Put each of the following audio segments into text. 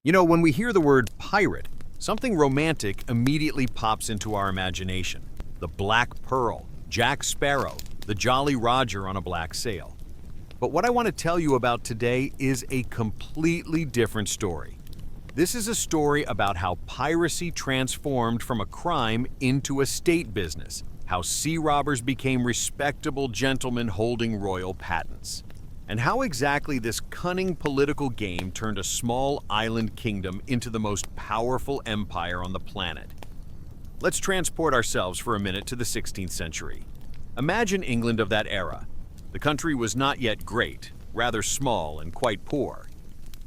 When we hear the word pirate, something romantic immediately pops into our imagination. The Black Pearl, Jack Sparrow, the Jolly Roger on a black sail. But what I want to tell you about today is a completely different story. This is a story about how piracy transformed from a crime into a state business, how sea robbers became respectable gentlemen holding royal patents, and how exactly this cunning political game turned a small island kingdom into the most powerful empire on the planet. Let's transport ourselves for a minute to the 16th century. Imagine England of that era. The country was not yet great, rather small and quite poor.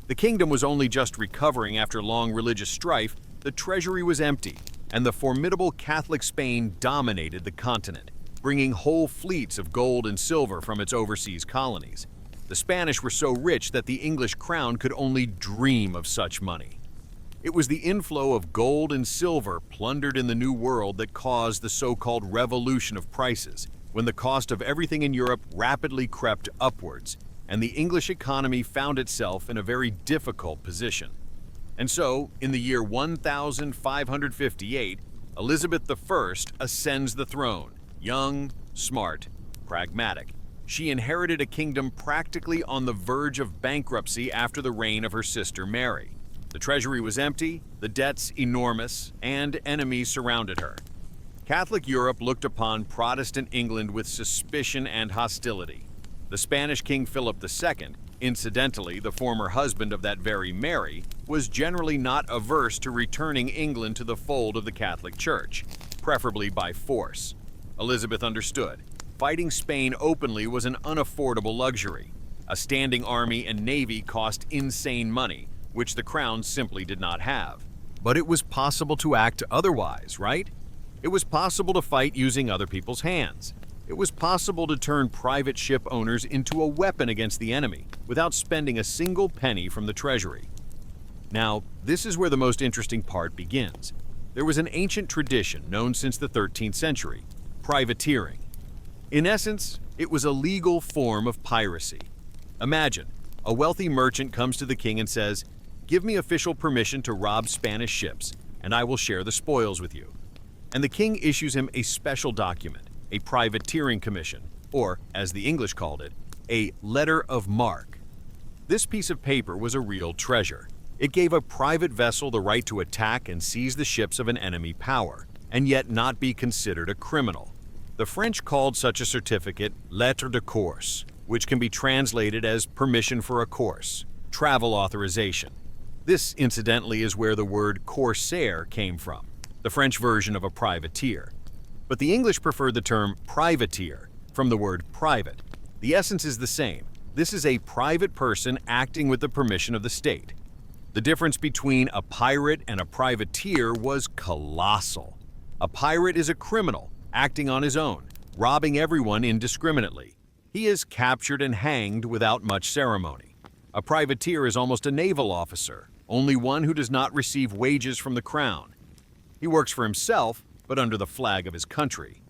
The kingdom was only just recovering after long religious strife, the treasury was empty, and the formidable Catholic Spain dominated the continent, bringing whole fleets of gold and silver from its overseas colonies. The Spanish were so rich that the English crown could only dream of such money. It was the inflow of gold and silver plundered in the New World that caused the so-called revolution of prices, when the cost of everything in Europe rapidly crept upwards, and the English economy found itself in a very difficult position. And so, in the year 1558, Elizabeth I ascends the throne, young, smart, pragmatic. She inherited a kingdom practically on the verge of bankruptcy after the reign of her sister Mary. The treasury was empty, the debts enormous, and enemies surrounded her. Catholic Europe looked upon Protestant England with suspicion and hostility. The Spanish King Philip II, incidentally the former husband of that very Mary, was generally not averse to returning England to the fold of the Catholic Church, preferably by force. Elizabeth understood. Fighting Spain openly was an unaffordable luxury. A standing army and navy cost insane money, which the crown simply did not have. But it was possible to act otherwise, right? It was possible to fight using other people's hands. It was possible to turn private ship owners into a weapon against the enemy without spending a single penny from the treasury. Now, this is where the most interesting part begins. There was an ancient tradition known since the 13th century, privateering. In essence, it was a legal form of piracy. Imagine, a wealthy merchant comes to the king and says, "Give me official permission to rob Spanish ships, and I will share the spoils with you." And the king issues him a special document, a privateering commission, or, as the English called it, a letter of marque. This piece of paper was a real treasure. It gave a private vessel the right to attack and seize the ships of an enemy power, and yet not be considered a criminal. The French called such a certificate lettre de course, which can be translated as permission for a course, travel authorization. This, incidentally, is where the word corsair came from, the French version of a privateer. But the English preferred the term privateer, from the word private. The essence is the same. This is a private person acting with the permission of the state. The difference between a pirate and a privateer was colossal. A pirate is a criminal, acting on his own, robbing everyone indiscriminately. He is captured and hanged without much ceremony. A privateer is almost a naval officer, only one who does not receive wages from the crown. He works for himself, but under the flag of his country.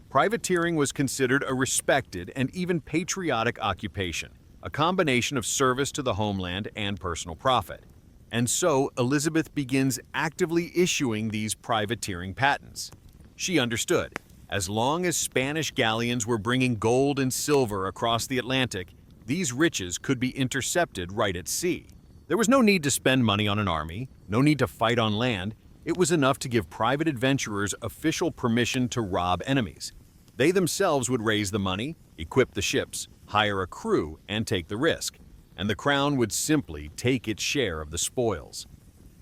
Privateering was considered a respected and even patriotic occupation, a combination of service to the homeland and personal profit. And so Elizabeth begins actively issuing these privateering patents. She understood. As long as Spanish galleons were bringing gold and silver across the Atlantic, these riches could be intercepted right at sea. There was no need to spend money on an army, no need to fight on land. It was enough to give private adventurers official permission to rob enemies. They themselves would raise the money, equip the ships, hire a crew, and take the risk. And the crown would simply take its share of the spoils.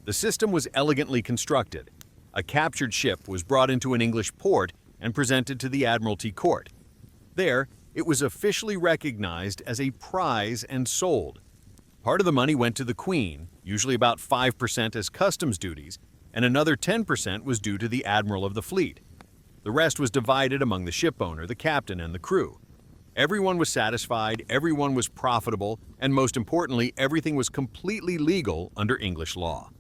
The system was elegantly constructed. A captured ship was brought into an English port and presented to the Admiralty Court. There, it was officially recognized as a prize and sold. Part of the money went to the Queen, usually about 5% as customs duties, and another 10% was due to the Admiral of the fleet. The rest was divided among the ship owner, the captain, and the crew. Everyone was satisfied, everyone was profitable, and most importantly, everything was completely legal under English law.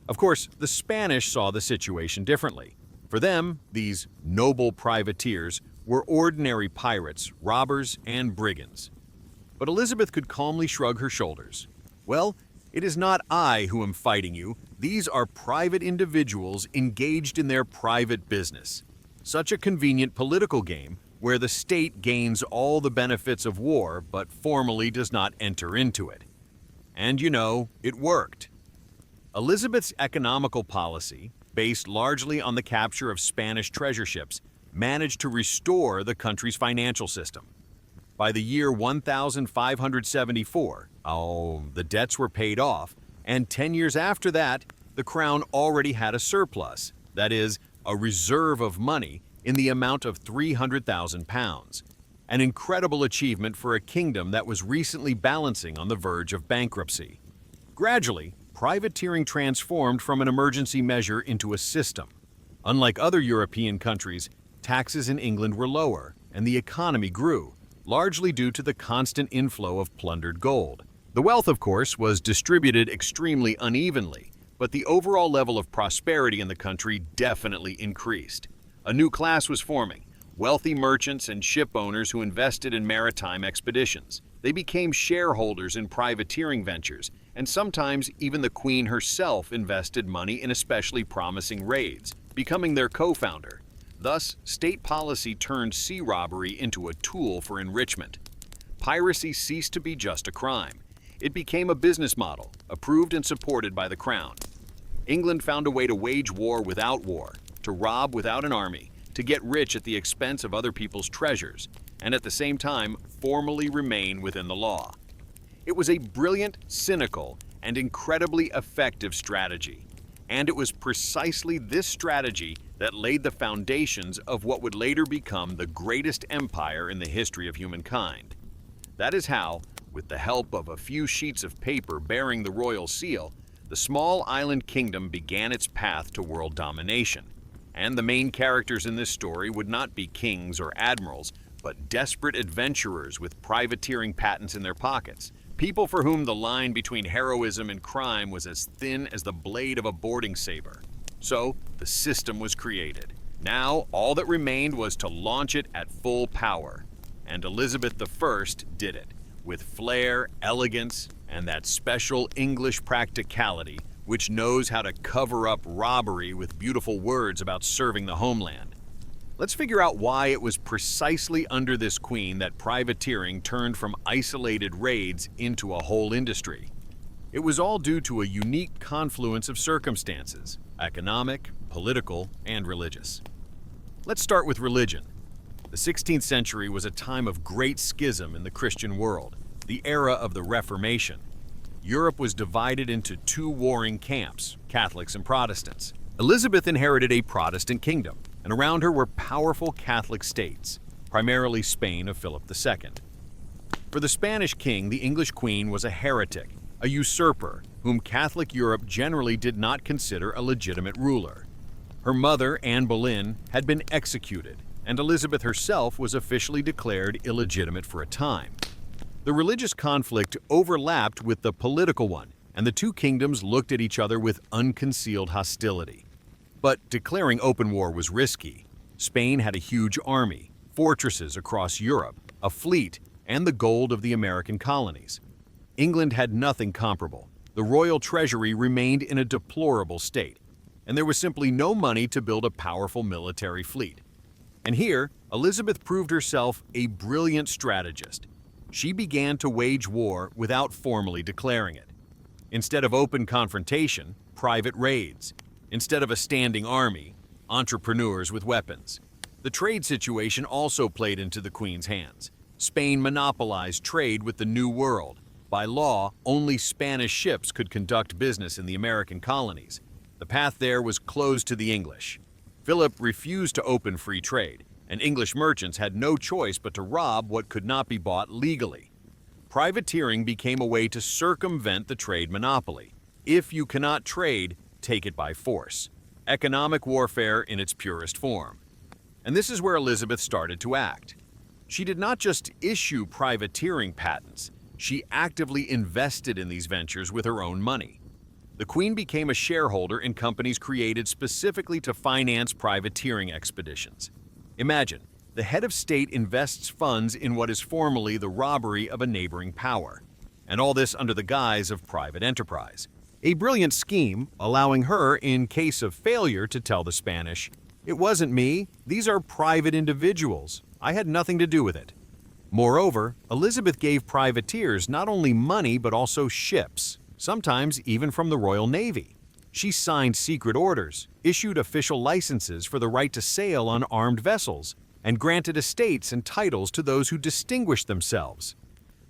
Of course, the Spanish saw the situation differently. For them, these noble privateers were ordinary pirates, robbers, and brigands. But Elizabeth could calmly shrug her shoulders. Well, It is not I who am fighting you. These are private individuals engaged in their private business. Such a convenient political game where the state gains all the benefits of war but formally does not enter into it. And you know, it worked. Elizabeth's economical policy, based largely on the capture of Spanish treasure ships, managed to restore the country's financial system. By the year 1574, the debts were paid off, and 10 years after that, the crown already had a surplus, that is, a reserve of money in the amount of £300,000, an incredible achievement for a kingdom that was recently balancing on the verge of bankruptcy. Gradually, privateering transformed from an emergency measure into a system. Unlike other European countries, taxes in England were lower, and the economy grew, largely due to the constant inflow of plundered gold. The wealth, of course, was distributed extremely unevenly, but the overall level of prosperity in the country definitely increased. A new class was forming, wealthy merchants and ship owners who invested in maritime expeditions. They became shareholders in privateering ventures, and sometimes even the Queen herself invested money in especially promising raids, becoming their co-founder. Thus, state policy turned sea robbery into a tool for enrichment. Piracy ceased to be just a crime. It became a business model, approved and supported by the Crown. England found a way to wage war without war, to rob without an army, to get rich at the expense of other people's treasures, and at the same time formally remain within the law. It was a brilliant, cynical, and incredibly effective strategy. And it was precisely this strategy that laid the foundations of what would later become the greatest empire in the history of humankind. That is how, with the help of a few sheets of paper bearing the royal seal, the small island kingdom began its path to world domination. And the main characters in this story would not be kings or admirals, but desperate adventurers with privateering patents in their pockets. People for whom the line between heroism and crime was as thin as the blade of a boarding saber. So, the system was created. Now, all that remained was to launch it at full power. And Elizabeth I did it, with flair, elegance, and that special English practicality which knows how to cover up robbery with beautiful words about serving the homeland. Let's figure out why it was precisely under this queen that privateering turned from isolated raids into a whole industry. It was all due to a unique confluence of circumstances, economic, political, and religious. Let's start with religion. The 16th century was a time of great schism in the Christian world, the era of the Reformation. Europe was divided into two warring camps, Catholics and Protestants. Elizabeth inherited a Protestant kingdom, and around her were powerful Catholic states, primarily Spain of Philip II. For the Spanish king, the English queen was a heretic, a usurper, whom Catholic Europe generally did not consider a legitimate ruler. Her mother, Anne Boleyn, had been executed, and Elizabeth herself was officially declared illegitimate for a time. The religious conflict overlapped with the political one, and the two kingdoms looked at each other with unconcealed hostility. But declaring open war was risky. Spain had a huge army, fortresses across Europe, a fleet, and the gold of the American colonies. England had nothing comparable. The royal treasury remained in a deplorable state, and there was simply no money to build a powerful military fleet. And here, Elizabeth proved herself a brilliant strategist. She began to wage war without formally declaring it. Instead of open confrontation, private raids. Instead of a standing army, entrepreneurs with weapons. The trade situation also played into the Queen's hands. Spain monopolized trade with the New World. By law, only Spanish ships could conduct business in the American colonies. The path there was closed to the English. Philip refused to open free trade, and English merchants had no choice but to rob what could not be bought legally. Privateering became a way to circumvent the trade monopoly. If you cannot trade, take it by force. Economic warfare in its purest form. And this is where Elizabeth started to act. She did not just issue privateering patents, she actively invested in these ventures with her own money. The Queen became a shareholder in companies created specifically to finance privateering expeditions. Imagine, the head of state invests funds in what is formally the robbery of a neighboring power. and all this under the guise of private enterprise. A brilliant scheme, allowing her, in case of failure, to tell the Spanish, "It wasn't me, these are private individuals. I had nothing to do with it." Moreover, Elizabeth gave privateers not only money but also ships, sometimes even from the Royal Navy. She signed secret orders, issued official licenses for the right to sail on armed vessels, and granted estates and titles to those who distinguished themselves.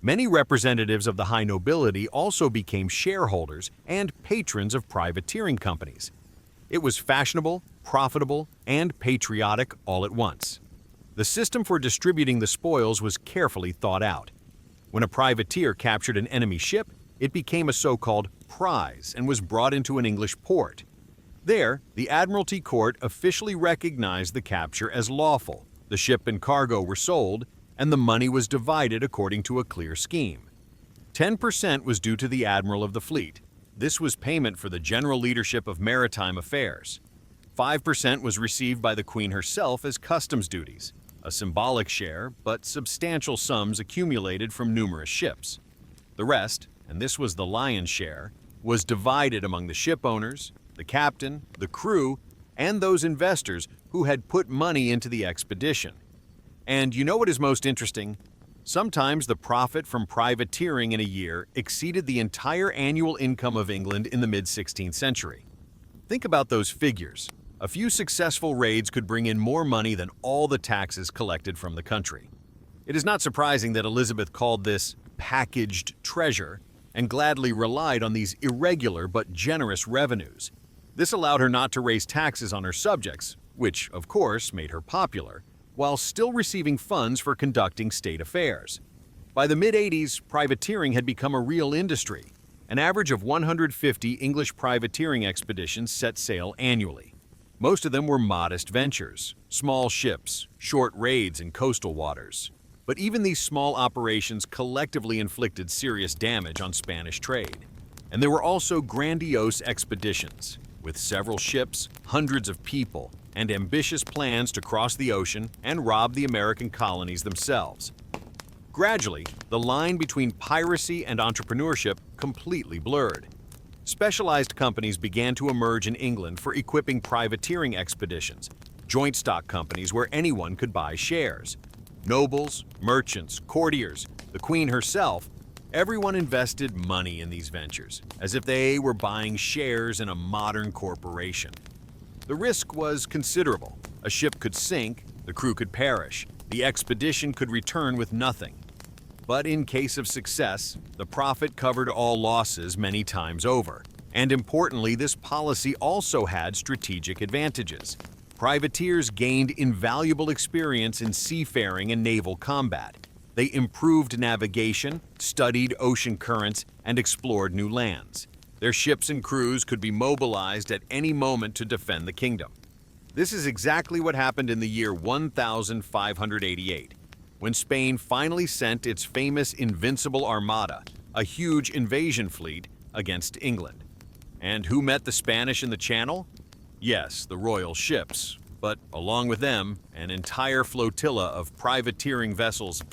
Many representatives of the high nobility also became shareholders and patrons of privateering companies. It was fashionable, profitable, and patriotic all at once. The system for distributing the spoils was carefully thought out. When a privateer captured an enemy ship, it became a so-called prize and was brought into an English port. There, the Admiralty Court officially recognized the capture as lawful, the ship and cargo were sold, and the money was divided according to a clear scheme. 10% was due to the Admiral of the fleet. This was payment for the general leadership of maritime affairs. 5% was received by the Queen herself as customs duties, a symbolic share, but substantial sums accumulated from numerous ships. The rest, and this was the lion's share, was divided among the ship owners, the captain, the crew, and those investors who had put money into the expedition. And you know what is most interesting? Sometimes the profit from privateering in a year exceeded the entire annual income of England in the mid-16th century. Think about those figures. A few successful raids could bring in more money than all the taxes collected from the country. It is not surprising that Elizabeth called this packaged treasure and gladly relied on these irregular but generous revenues. This allowed her not to raise taxes on her subjects, which, of course, made her popular, while still receiving funds for conducting state affairs. By the mid-80s, privateering had become a real industry. An average of 150 English privateering expeditions set sail annually. Most of them were modest ventures, small ships, short raids in coastal waters. But even these small operations collectively inflicted serious damage on Spanish trade. And there were also grandiose expeditions, with several ships, hundreds of people, and ambitious plans to cross the ocean and rob the American colonies themselves. Gradually, the line between piracy and entrepreneurship completely blurred. Specialized companies began to emerge in England for equipping privateering expeditions, joint stock companies where anyone could buy shares. Nobles, merchants, courtiers, the Queen herself, everyone invested money in these ventures, as if they were buying shares in a modern corporation. The risk was considerable. A ship could sink, the crew could perish, the expedition could return with nothing. But in case of success, the profit covered all losses many times over. And importantly, this policy also had strategic advantages. Privateers gained invaluable experience in seafaring and naval combat. They improved navigation, studied ocean currents, and explored new lands. Their ships and crews could be mobilized at any moment to defend the kingdom. This is exactly what happened in the year 1588, when Spain finally sent its famous Invincible Armada, a huge invasion fleet, against England. And who met the Spanish in the Channel? Yes, the royal ships, but along with them, an entire flotilla of privateering vessels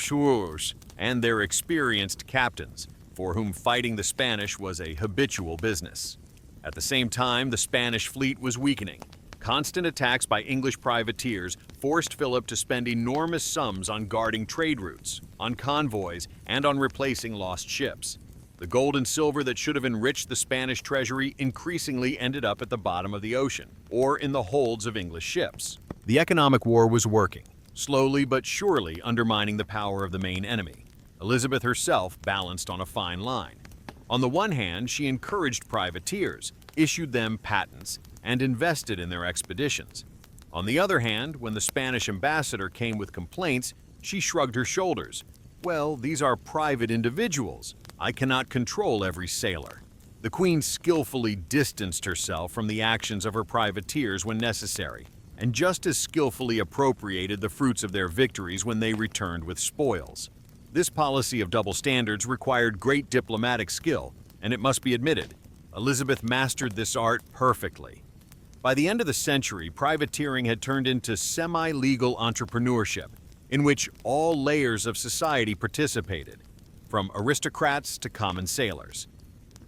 and their experienced captains, for whom fighting the Spanish was a habitual business. At the same time, the Spanish fleet was weakening. Constant attacks by English privateers forced Philip to spend enormous sums on guarding trade routes, on convoys, and on replacing lost ships. The gold and silver that should have enriched the Spanish treasury increasingly ended up at the bottom of the ocean, or in the holds of English ships. The economic war was working, slowly but surely undermining the power of the main enemy. Elizabeth herself balanced on a fine line. On the one hand, she encouraged privateers, issued them patents, and invested in their expeditions. On the other hand, when the Spanish ambassador came with complaints, she shrugged her shoulders. Well, these are private individuals. I cannot control every sailor. The Queen skillfully distanced herself from the actions of her privateers when necessary, and just as skillfully appropriated the fruits of their victories when they returned with spoils. This policy of double standards required great diplomatic skill, and it must be admitted, Elizabeth mastered this art perfectly. By the end of the century, privateering had turned into semi-legal entrepreneurship, in which all layers of society participated. from aristocrats to common sailors.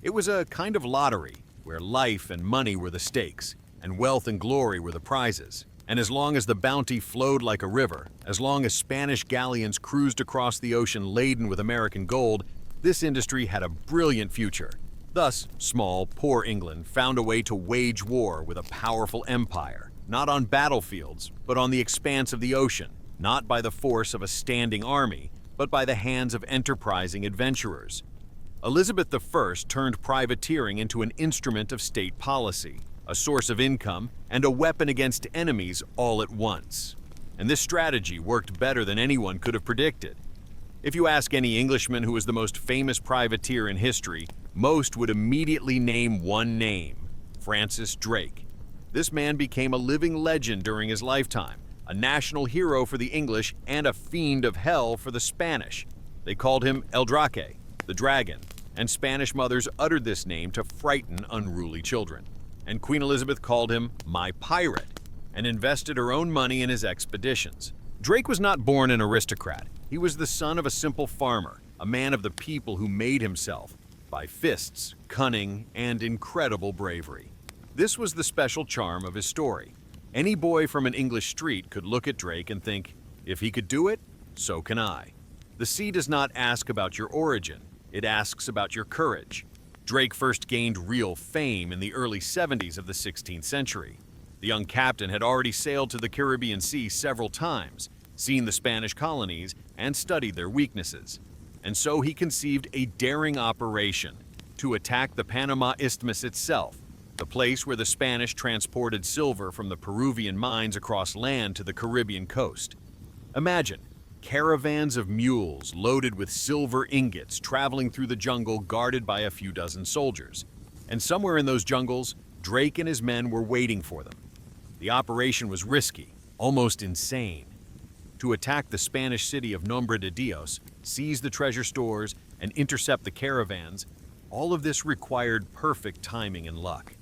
It was a kind of lottery where life and money were the stakes, and wealth and glory were the prizes. And as long as the bounty flowed like a river, as long as Spanish galleons cruised across the ocean laden with American gold, this industry had a brilliant future. Thus, small, poor England found a way to wage war with a powerful empire, not on battlefields, but on the expanse of the ocean, not by the force of a standing army, but by the hands of enterprising adventurers. Elizabeth I turned privateering into an instrument of state policy, a source of income, and a weapon against enemies all at once. And this strategy worked better than anyone could have predicted. If you ask any Englishman who was the most famous privateer in history, most would immediately name one name: Francis Drake. This man became a living legend during his lifetime, a national hero for the English and a fiend of hell for the Spanish. They called him El Drake, the dragon, and Spanish mothers uttered this name to frighten unruly children. And Queen Elizabeth called him my pirate and invested her own money in his expeditions. Drake was not born an aristocrat. He was the son of a simple farmer, a man of the people who made himself by fists, cunning, and incredible bravery. This was the special charm of his story. Any boy from an English street could look at Drake and think, if he could do it, so can I. The sea does not ask about your origin, it asks about your courage. Drake first gained real fame in the early 70s of the 16th century. The young captain had already sailed to the Caribbean Sea several times, seen the Spanish colonies, and studied their weaknesses. And so he conceived a daring operation to attack the Panama Isthmus itself, the place where the Spanish transported silver from the Peruvian mines across land to the Caribbean coast. Imagine caravans of mules loaded with silver ingots traveling through the jungle guarded by a few dozen soldiers. And somewhere in those jungles, Drake and his men were waiting for them. The operation was risky, almost insane. To attack the Spanish city of Nombre de Dios, seize the treasure stores, and intercept the caravans, all of this required perfect timing and luck.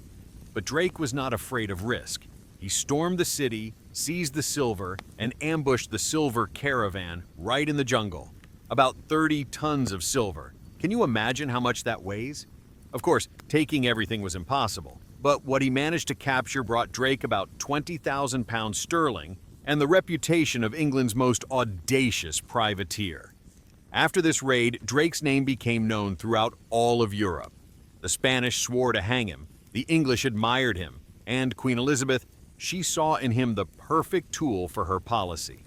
But Drake was not afraid of risk. He stormed the city, seized the silver, and ambushed the silver caravan right in the jungle. About 30 tons of silver. Can you imagine how much that weighs? Of course, taking everything was impossible, but what he managed to capture brought Drake about 20,000 pounds sterling and the reputation of England's most audacious privateer. After this raid, Drake's name became known throughout all of Europe. The Spanish swore to hang him, the English admired him, and Queen Elizabeth, she saw in him the perfect tool for her policy.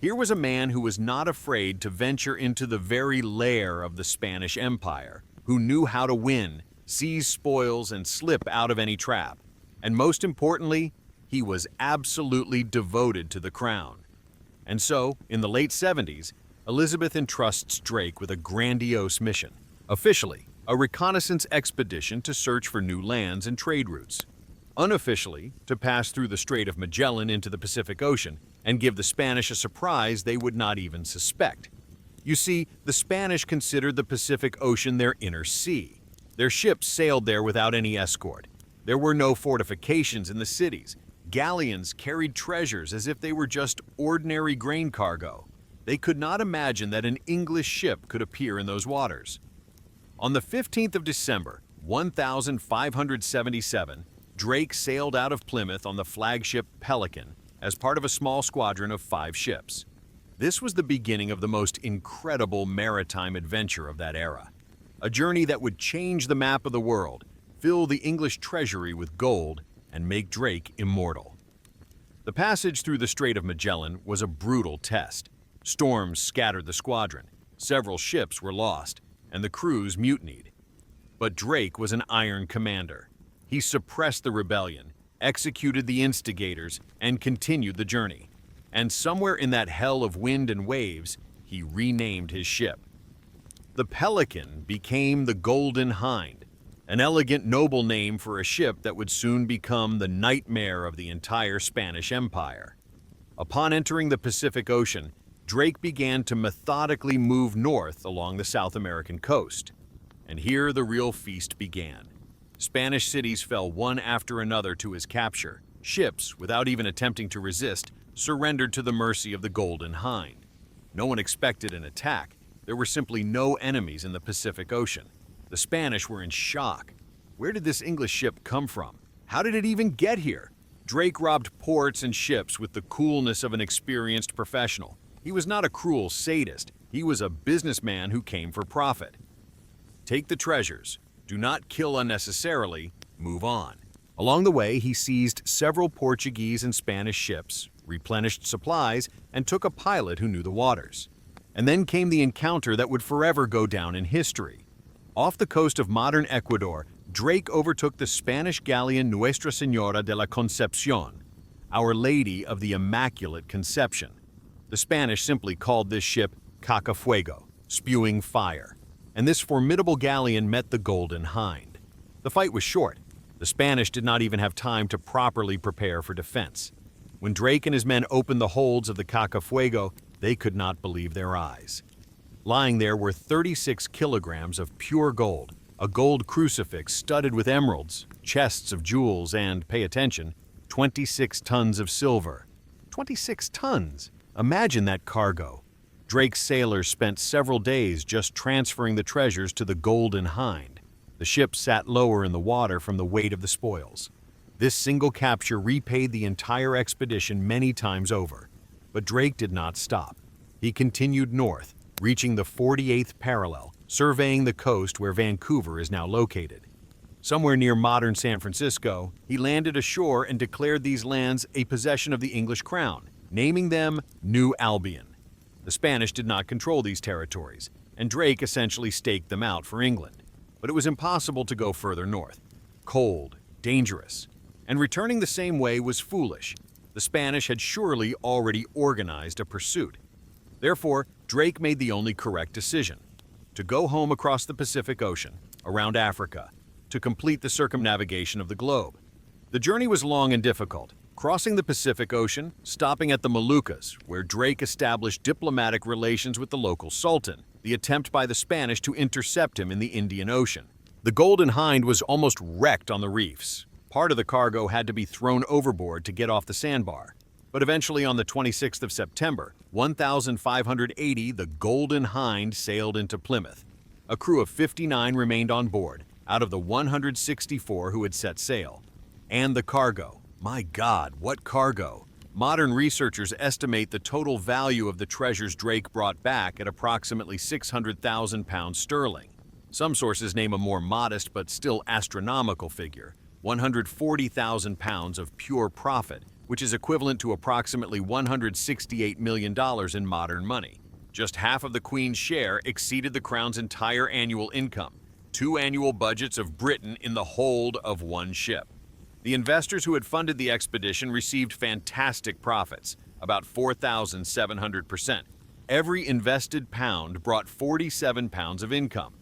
Here was a man who was not afraid to venture into the very lair of the Spanish Empire, who knew how to win, seize spoils, and slip out of any trap. And most importantly, he was absolutely devoted to the crown. And so, in the late 70s, Elizabeth entrusts Drake with a grandiose mission. Officially, a reconnaissance expedition to search for new lands and trade routes. Unofficially, to pass through the Strait of Magellan into the Pacific Ocean and give the Spanish a surprise they would not even suspect. You see, the Spanish considered the Pacific Ocean their inner sea. Their ships sailed there without any escort. There were no fortifications in the cities. Galleons carried treasures as if they were just ordinary grain cargo. They could not imagine that an English ship could appear in those waters. On the 15th of December, 1577, Drake sailed out of Plymouth on the flagship Pelican as part of a small squadron of 5 ships. This was the beginning of the most incredible maritime adventure of that era. A journey that would change the map of the world, fill the English treasury with gold, and make Drake immortal. The passage through the Strait of Magellan was a brutal test. Storms scattered the squadron, several ships were lost, and the crews mutinied. But Drake was an iron commander. He suppressed the rebellion, executed the instigators, and continued the journey. And somewhere in that hell of wind and waves, he renamed his ship. The Pelican became the Golden Hind, an elegant, noble name for a ship that would soon become the nightmare of the entire Spanish Empire. Upon entering the Pacific Ocean, Drake began to methodically move north along the South American coast. And here the real feast began. Spanish cities fell one after another to his capture. Ships, without even attempting to resist, surrendered to the mercy of the Golden Hind. No one expected an attack. There were simply no enemies in the Pacific Ocean. The Spanish were in shock. Where did this English ship come from? How did it even get here? Drake robbed ports and ships with the coolness of an experienced professional. He was not a cruel sadist. He was a businessman who came for profit. Take the treasures. Do not kill unnecessarily. Move on. Along the way, he seized several Portuguese and Spanish ships, replenished supplies, and took a pilot who knew the waters. And then came the encounter that would forever go down in history. Off the coast of modern Ecuador, Drake overtook the Spanish galleon Nuestra Señora de la Concepción, Our Lady of the Immaculate Conception. The Spanish simply called this ship Cacafuego, spewing fire, and this formidable galleon met the Golden Hind. The fight was short. The Spanish did not even have time to properly prepare for defense. When Drake and his men opened the holds of the Cacafuego, they could not believe their eyes. Lying there were 36 kilograms of pure gold, a gold crucifix studded with emeralds, chests of jewels, and, pay attention, 26 tons of silver. 26 tons! Imagine that cargo. Drake's sailors spent several days just transferring the treasures to the Golden Hind. The ship sat lower in the water from the weight of the spoils. This single capture repaid the entire expedition many times over. But Drake did not stop. He continued north, reaching the 48th parallel, surveying the coast where Vancouver is now located. Somewhere near modern San Francisco, he landed ashore and declared these lands a possession of the English crown, naming them New Albion. The Spanish did not control these territories, and Drake essentially staked them out for England. But it was impossible to go further north. Cold, dangerous, and returning the same way was foolish. The Spanish had surely already organized a pursuit. Therefore, Drake made the only correct decision: to go home across the Pacific Ocean, around Africa, to complete the circumnavigation of the globe. The journey was long and difficult, crossing the Pacific Ocean, stopping at the Moluccas, where Drake established diplomatic relations with the local sultan, the attempt by the Spanish to intercept him in the Indian Ocean. The Golden Hind was almost wrecked on the reefs. Part of the cargo had to be thrown overboard to get off the sandbar. But eventually on the 26th of September, 1580, the Golden Hind sailed into Plymouth. A crew of 59 remained on board, out of the 164 who had set sail. And the cargo. My God, what cargo! Modern researchers estimate the total value of the treasures Drake brought back at approximately 600,000 pounds sterling. Some sources name a more modest but still astronomical figure: 140,000 pounds of pure profit, which is equivalent to approximately $168 million in modern money. Just half of the Queen's share exceeded the Crown's entire annual income, 2 annual budgets of Britain in the hold of one ship. The investors who had funded the expedition received fantastic profits, about 4,700%. Every invested pound brought 47 pounds of income.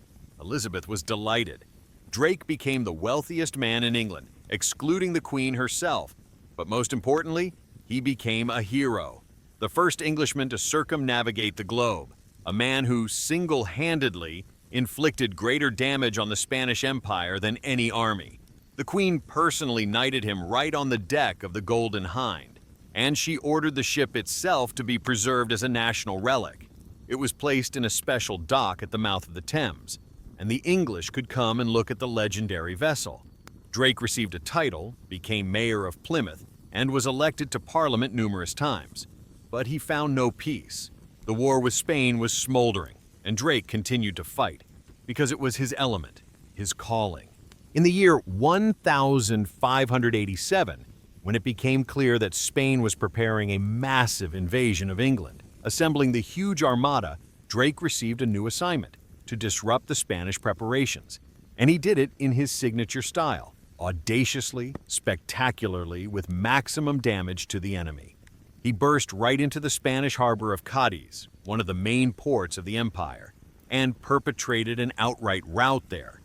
Elizabeth was delighted. Drake became the wealthiest man in England, excluding the Queen herself. But most importantly, he became a hero. The first Englishman to circumnavigate the globe. A man who single-handedly inflicted greater damage on the Spanish Empire than any army. The Queen personally knighted him right on the deck of the Golden Hind, and she ordered the ship itself to be preserved as a national relic. It was placed in a special dock at the mouth of the Thames, and the English could come and look at the legendary vessel. Drake received a title, became mayor of Plymouth, and was elected to Parliament numerous times. But he found no peace. The war with Spain was smoldering, and Drake continued to fight, because it was his element, his calling. In the year 1587, when it became clear that Spain was preparing a massive invasion of England, assembling the huge armada, Drake received a new assignment: to disrupt the Spanish preparations. And he did it in his signature style, audaciously, spectacularly, with maximum damage to the enemy. He burst right into the Spanish harbor of Cadiz, one of the main ports of the empire, and perpetrated an outright rout there.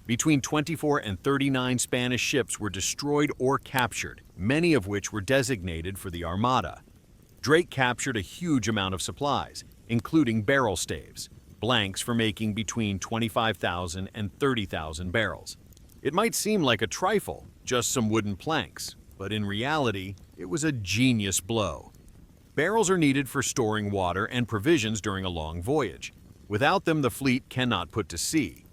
Between 24 and 39 Spanish ships were destroyed or captured, many of which were designated for the Armada. Drake captured a huge amount of supplies, including barrel staves, blanks for making between 25,000 and 30,000 barrels. It might seem like a trifle, just some wooden planks, but in reality, it was a genius blow. Barrels are needed for storing water and provisions during a long voyage. Without them, the fleet cannot put to sea.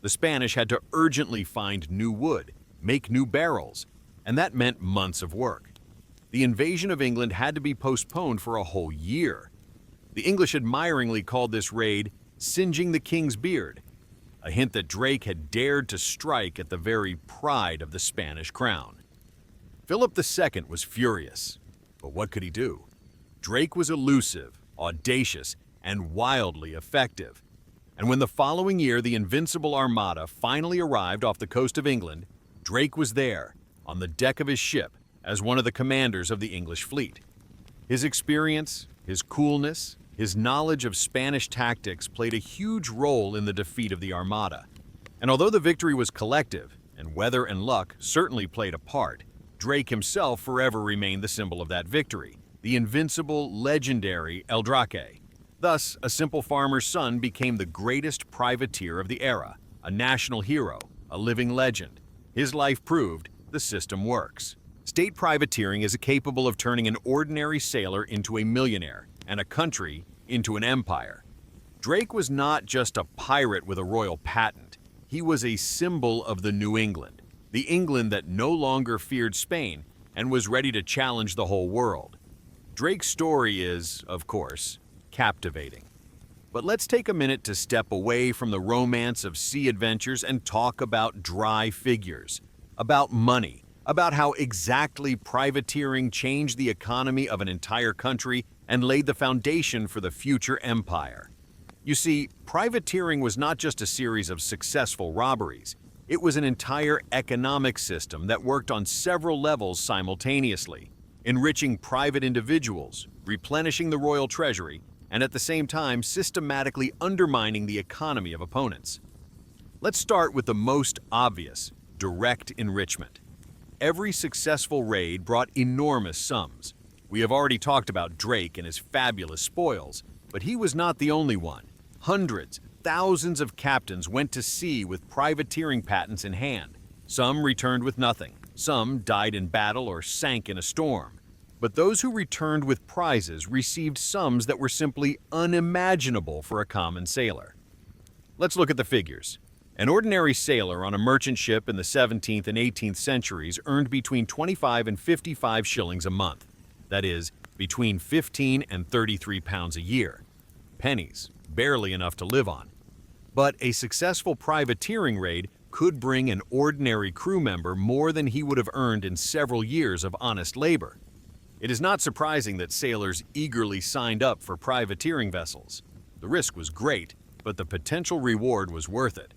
The Spanish had to urgently find new wood, make new barrels, and that meant months of work. The invasion of England had to be postponed for a whole year. The English admiringly called this raid "singeing the king's beard," a hint that Drake had dared to strike at the very pride of the Spanish crown. Philip II was furious, but what could he do? Drake was elusive, audacious, and wildly effective. And when the following year the Invincible Armada finally arrived off the coast of England, Drake was there, on the deck of his ship, as one of the commanders of the English fleet. His experience, his coolness, his knowledge of Spanish tactics played a huge role in the defeat of the Armada. And although the victory was collective, and weather and luck certainly played a part, Drake himself forever remained the symbol of that victory, the invincible, legendary El Drake. Thus, a simple farmer's son became the greatest privateer of the era, a national hero, a living legend. His life proved the system works. State privateering is capable of turning an ordinary sailor into a millionaire and a country into an empire. Drake was not just a pirate with a royal patent. He was a symbol of the New England, the England that no longer feared Spain and was ready to challenge the whole world. Drake's story is, of course, captivating. But let's take a minute to step away from the romance of sea adventures and talk about dry figures, about money, about how exactly privateering changed the economy of an entire country and laid the foundation for the future empire. You see, privateering was not just a series of successful robberies. It was an entire economic system that worked on several levels simultaneously, enriching private individuals, replenishing the royal treasury, and at the same time systematically undermining the economy of opponents. Let's start with the most obvious, direct enrichment. Every successful raid brought enormous sums. We have already talked about Drake and his fabulous spoils, but he was not the only one. Hundreds, thousands of captains went to sea with privateering patents in hand. Some returned with nothing. Some died in battle or sank in a storm. But those who returned with prizes received sums that were simply unimaginable for a common sailor. Let's look at the figures. An ordinary sailor on a merchant ship in the 17th and 18th centuries earned between 25 and 55 shillings a month. That is, between 15 and 33 pounds a year. Pennies, barely enough to live on. But a successful privateering raid could bring an ordinary crew member more than he would have earned in several years of honest labor. It is not surprising that sailors eagerly signed up for privateering vessels. The risk was great, but the potential reward was worth it.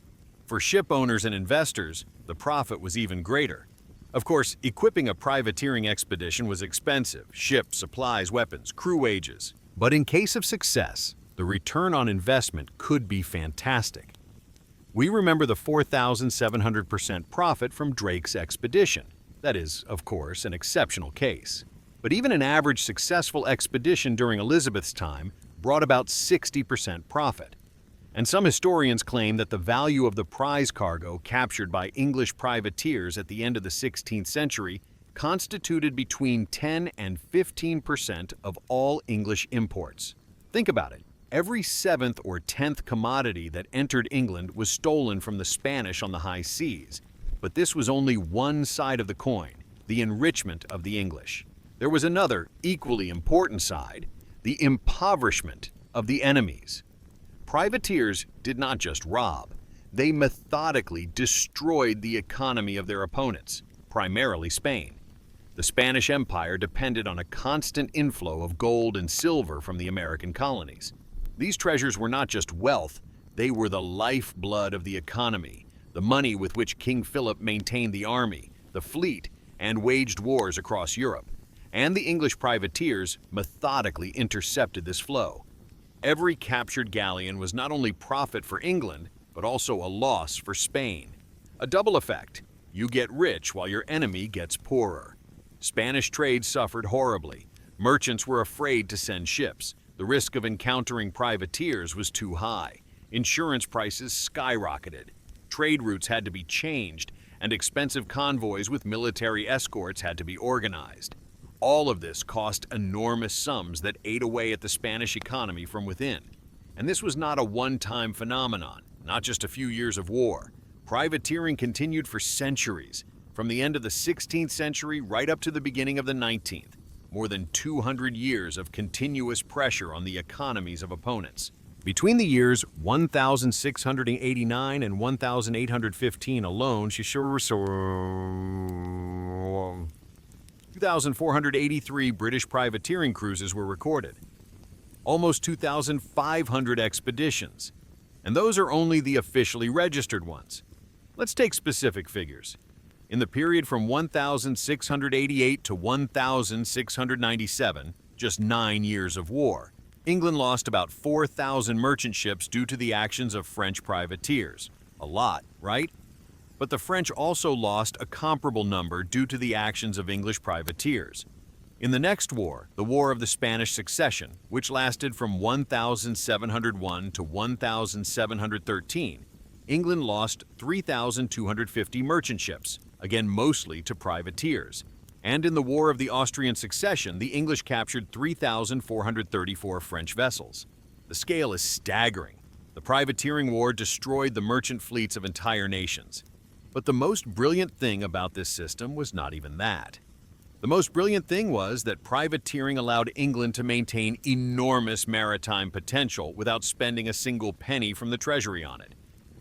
For ship owners and investors, the profit was even greater. Of course, equipping a privateering expedition was expensive: ships, supplies, weapons, crew wages. But in case of success, the return on investment could be fantastic. We remember the 4,700% profit from Drake's expedition. That is, of course, an exceptional case. But even an average successful expedition during Elizabeth's time brought about 60% profit. And some historians claim that the value of the prize cargo captured by English privateers at the end of the 16th century constituted between 10 and 15% of all English imports. Think about it. Every 7th or 10th commodity that entered England was stolen from the Spanish on the high seas. But this was only one side of the coin, the enrichment of the English. There was another, equally important side, the impoverishment of the enemies. Privateers did not just rob. They methodically destroyed the economy of their opponents, primarily Spain. The Spanish Empire depended on a constant inflow of gold and silver from the American colonies. These treasures were not just wealth, they were the lifeblood of the economy, the money with which King Philip maintained the army, the fleet, and waged wars across Europe. And the English privateers methodically intercepted this flow. Every captured galleon was not only profit for England, but also a loss for Spain. A double effect: you get rich while your enemy gets poorer. Spanish trade suffered horribly. Merchants were afraid to send ships. The risk of encountering privateers was too high. Insurance prices skyrocketed. Trade routes had to be changed, and expensive convoys with military escorts had to be organized. All of this cost enormous sums that ate away at the Spanish economy from within. And this was not a one-time phenomenon, not just a few years of war. Privateering continued for centuries, from the end of the 16th century right up to the beginning of the 19th. More than 200 years of continuous pressure on the economies of opponents. Between the years 1689 and 1815 alone, 2,483 British privateering cruises were recorded. Almost 2,500 expeditions. And those are only the officially registered ones. Let's take specific figures. In the period from 1688 to 1697, just 9 years of war, England lost about 4,000 merchant ships due to the actions of French privateers. A lot, right? But the French also lost a comparable number due to the actions of English privateers. In the next war, the War of the Spanish Succession, which lasted from 1701 to 1713, England lost 3,250 merchant ships, again mostly to privateers. And in the War of the Austrian Succession, the English captured 3,434 French vessels. The scale is staggering. The privateering war destroyed the merchant fleets of entire nations. But the most brilliant thing about this system was not even that. The most brilliant thing was that privateering allowed England to maintain enormous maritime potential without spending a single penny from the treasury on it.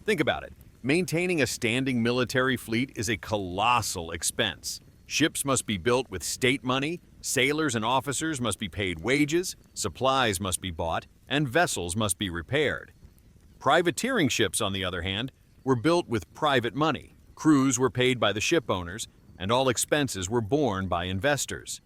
Think about it. Maintaining a standing military fleet is a colossal expense. Ships must be built with state money, sailors and officers must be paid wages, supplies must be bought, and vessels must be repaired. Privateering ships, on the other hand, were built with private money. Crews were paid by the ship owners, and all expenses were borne by investors.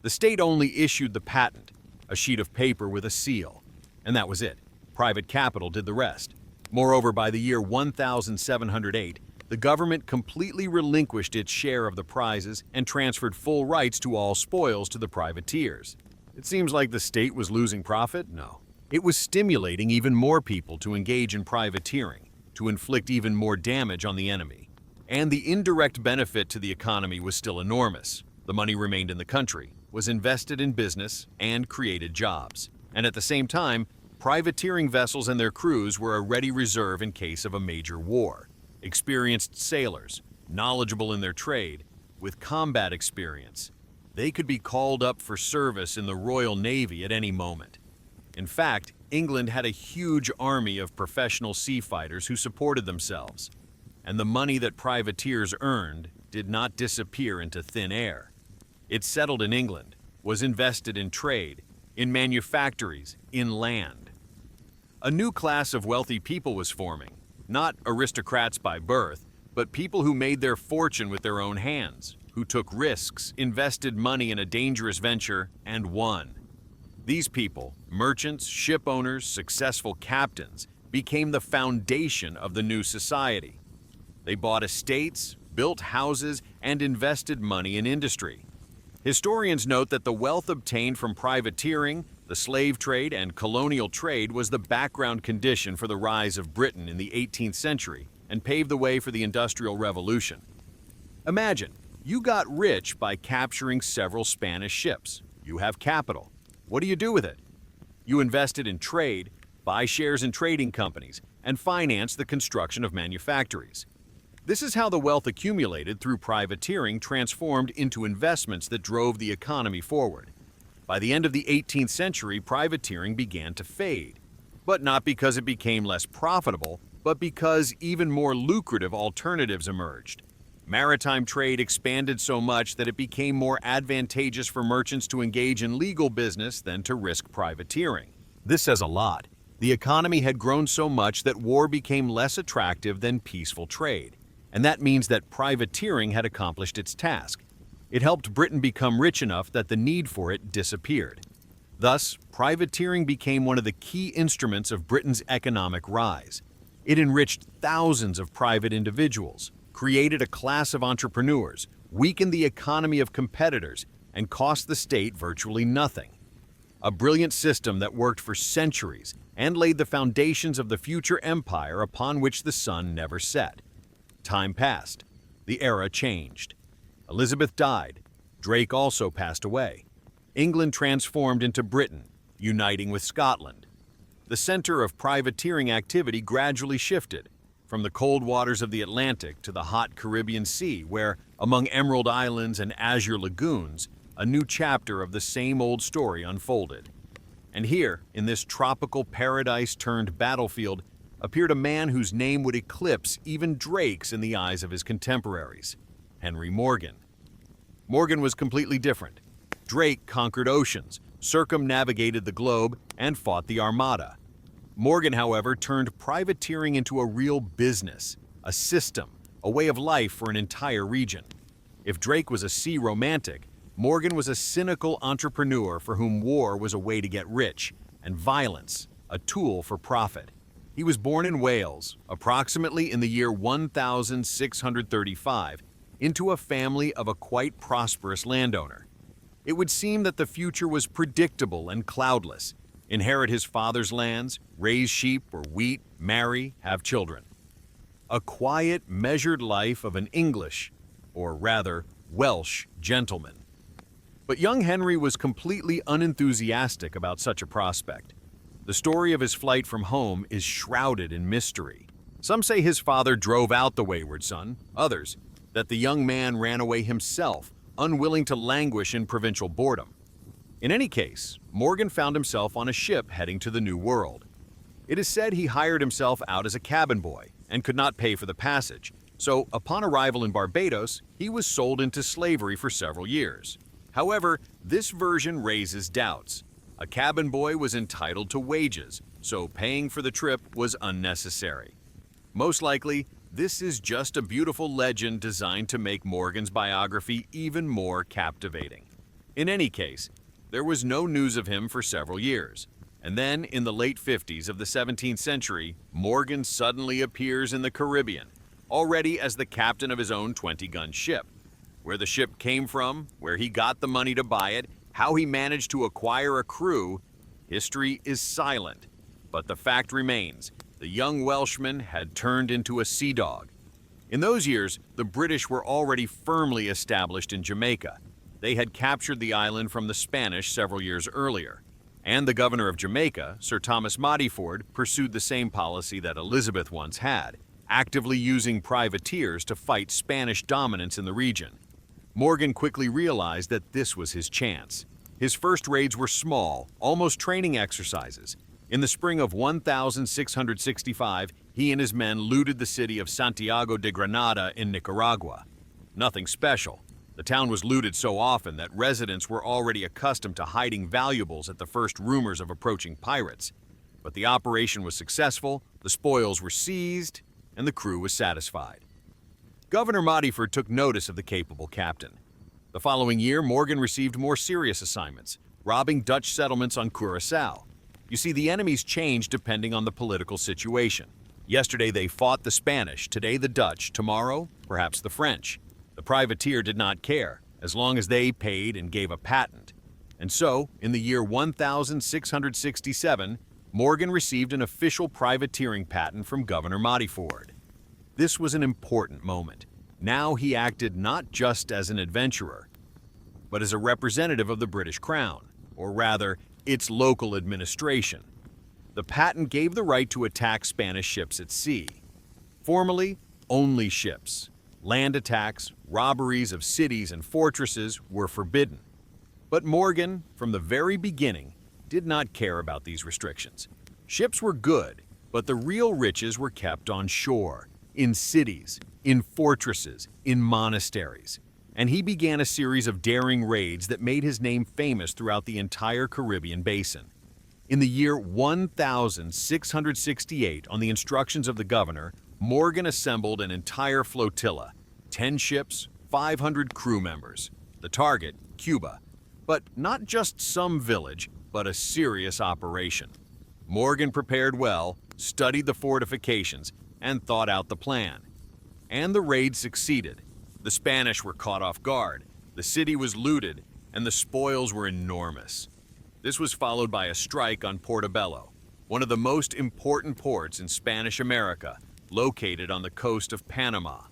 The state only issued the patent, a sheet of paper with a seal, and that was it. Private capital did the rest. Moreover, by the year 1708, the government completely relinquished its share of the prizes and transferred full rights to all spoils to the privateers. It seems like the state was losing profit? No. It was stimulating even more people to engage in privateering, to inflict even more damage on the enemy. And the indirect benefit to the economy was still enormous. The money remained in the country, was invested in business, and created jobs. And at the same time, privateering vessels and their crews were a ready reserve in case of a major war. Experienced sailors, knowledgeable in their trade, with combat experience. They could be called up for service in the Royal Navy at any moment. In fact, England had a huge army of professional sea fighters who supported themselves. And the money that privateers earned did not disappear into thin air. It settled in England, was invested in trade, in manufactories, in land. A new class of wealthy people was forming, not aristocrats by birth, but people who made their fortune with their own hands, who took risks, invested money in a dangerous venture, and won. These people, merchants, ship owners, successful captains, became the foundation of the new society. They bought estates, built houses, and invested money in industry. Historians note that the wealth obtained from privateering, the slave trade, and colonial trade was the background condition for the rise of Britain in the 18th century and paved the way for the Industrial Revolution. Imagine, you got rich by capturing several Spanish ships. You have capital. What do you do with it? You invested in trade, buy shares in trading companies, and finance the construction of manufactories. This is how the wealth accumulated through privateering transformed into investments that drove the economy forward. By the end of the 18th century, privateering began to fade. But not because it became less profitable, but because even more lucrative alternatives emerged. Maritime trade expanded so much that it became more advantageous for merchants to engage in legal business than to risk privateering. This says a lot. The economy had grown so much that war became less attractive than peaceful trade. And that means that privateering had accomplished its task. It helped Britain become rich enough that the need for it disappeared. Thus, privateering became one of the key instruments of Britain's economic rise. It enriched thousands of private individuals, created a class of entrepreneurs, weakened the economy of competitors, and cost the state virtually nothing. A brilliant system that worked for centuries and laid the foundations of the future empire upon which the sun never set. Time passed. The era changed. Elizabeth died. Drake also passed away. England transformed into Britain, uniting with Scotland. the center of privateering activity gradually shifted, from the cold waters of the Atlantic to the hot Caribbean Sea, where, among emerald islands and azure lagoons, a new chapter of the same old story unfolded. And here, in this tropical paradise-turned battlefield, appeared a man whose name would eclipse even Drake's in the eyes of his contemporaries, Henry Morgan. Morgan was completely different. Drake conquered oceans, circumnavigated the globe, and fought the Armada. Morgan, however, turned privateering into a real business, a system, a way of life for an entire region. If Drake was a sea romantic, Morgan was a cynical entrepreneur for whom war was a way to get rich, and violence, a tool for profit. He was born in Wales, approximately in the year 1635, into a family of a quite prosperous landowner. It would seem that the future was predictable and cloudless. Inherit his father's lands, raise sheep or wheat, marry, have children. A quiet, measured life of an English, or rather, Welsh gentleman. But young Henry was completely unenthusiastic about such a prospect. The story of his flight from home is shrouded in mystery. Some say his father drove out the wayward son, others, that the young man ran away himself, unwilling to languish in provincial boredom. In any case, Morgan found himself on a ship heading to the New World. It is said he hired himself out as a cabin boy and could not pay for the passage, so upon arrival in Barbados, he was sold into slavery for several years. However, this version raises doubts. A cabin boy was entitled to wages, so paying for the trip was unnecessary. Most likely, this is just a beautiful legend designed to make Morgan's biography even more captivating. In any case, there was no news of him for several years, and then in the late 50s of the 17th century, Morgan suddenly appears in the Caribbean, already as the captain of his own 20-gun ship. Where the ship came from, where he got the money to buy it, how he managed to acquire a crew, history is silent. But the fact remains, the young Welshman had turned into a sea dog. In those years, the British were already firmly established in Jamaica. They had captured the island from the Spanish several years earlier. And the governor of Jamaica, Sir Thomas Modiford, pursued the same policy that Elizabeth once had, actively using privateers to fight Spanish dominance in the region. Morgan quickly realized that this was his chance. His first raids were small, almost training exercises. In the spring of 1665, he and his men looted the city of Santiago de Granada in Nicaragua. Nothing special. The town was looted so often that residents were already accustomed to hiding valuables at the first rumors of approaching pirates. But the operation was successful, the spoils were seized, and the crew was satisfied. Governor Modiford took notice of the capable captain. The following year, Morgan received more serious assignments, robbing Dutch settlements on Curaçao. You see, the enemies change depending on the political situation. Yesterday they fought the Spanish, today the Dutch, tomorrow, perhaps the French. The privateer did not care, as long as they paid and gave a patent. And so, in the year 1667, Morgan received an official privateering patent from Governor Modiford. This was an important moment. Now he acted not just as an adventurer, but as a representative of the British Crown, or rather, its local administration. The patent gave the right to attack Spanish ships at sea. Formally, only ships. Land attacks, robberies of cities and fortresses were forbidden. But Morgan, from the very beginning, did not care about these restrictions. Ships were good, but the real riches were kept on shore, in cities, in fortresses, in monasteries. And he began a series of daring raids that made his name famous throughout the entire Caribbean basin. In the year 1668, on the instructions of the governor, Morgan assembled an entire flotilla, 10 ships, 500 crew members. The target, Cuba. But not just some village, but a serious operation. Morgan prepared well, studied the fortifications, and thought out the plan. And the raid succeeded. The Spanish were caught off guard, the city was looted, and the spoils were enormous. This was followed by a strike on Portobello, one of the most important ports in Spanish America, located on the coast of Panama.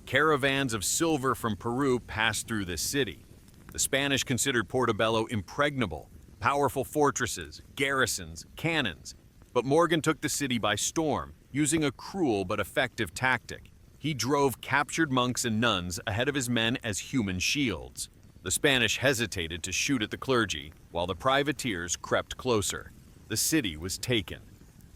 Caravans of silver from Peru passed through this city. The Spanish considered Portobello impregnable, powerful fortresses, garrisons, cannons. But Morgan took the city by storm, using a cruel but effective tactic. He drove captured monks and nuns ahead of his men as human shields. The Spanish hesitated to shoot at the clergy, while the privateers crept closer. The city was taken.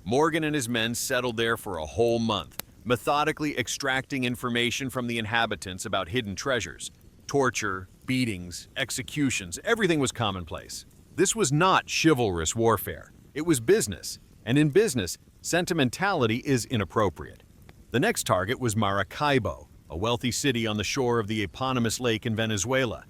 Morgan and his men settled there for a whole month, methodically extracting information from the inhabitants about hidden treasures. Torture, beatings, executions, everything was commonplace. This was not chivalrous warfare. It was business, and in business, sentimentality is inappropriate. The next target was Maracaibo, a wealthy city on the shore of the eponymous lake in Venezuela.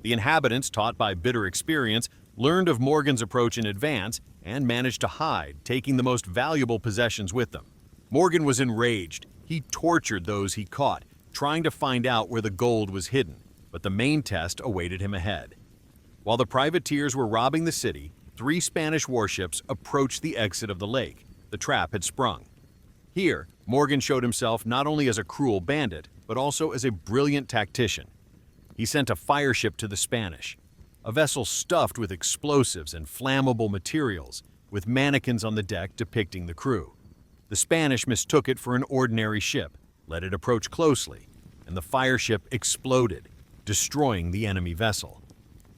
The inhabitants, taught by bitter experience, learned of Morgan's approach in advance and managed to hide, taking the most valuable possessions with them. Morgan was enraged. He tortured those he caught, trying to find out where the gold was hidden, but the main test awaited him ahead. While the privateers were robbing the city, 3 Spanish warships approached the exit of the lake. The trap had sprung. Here, Morgan showed himself not only as a cruel bandit, but also as a brilliant tactician. He sent a fireship to the Spanish, a vessel stuffed with explosives and flammable materials, with mannequins on the deck depicting the crew. The Spanish mistook it for an ordinary ship, let it approach closely, and the fireship exploded, destroying the enemy vessel.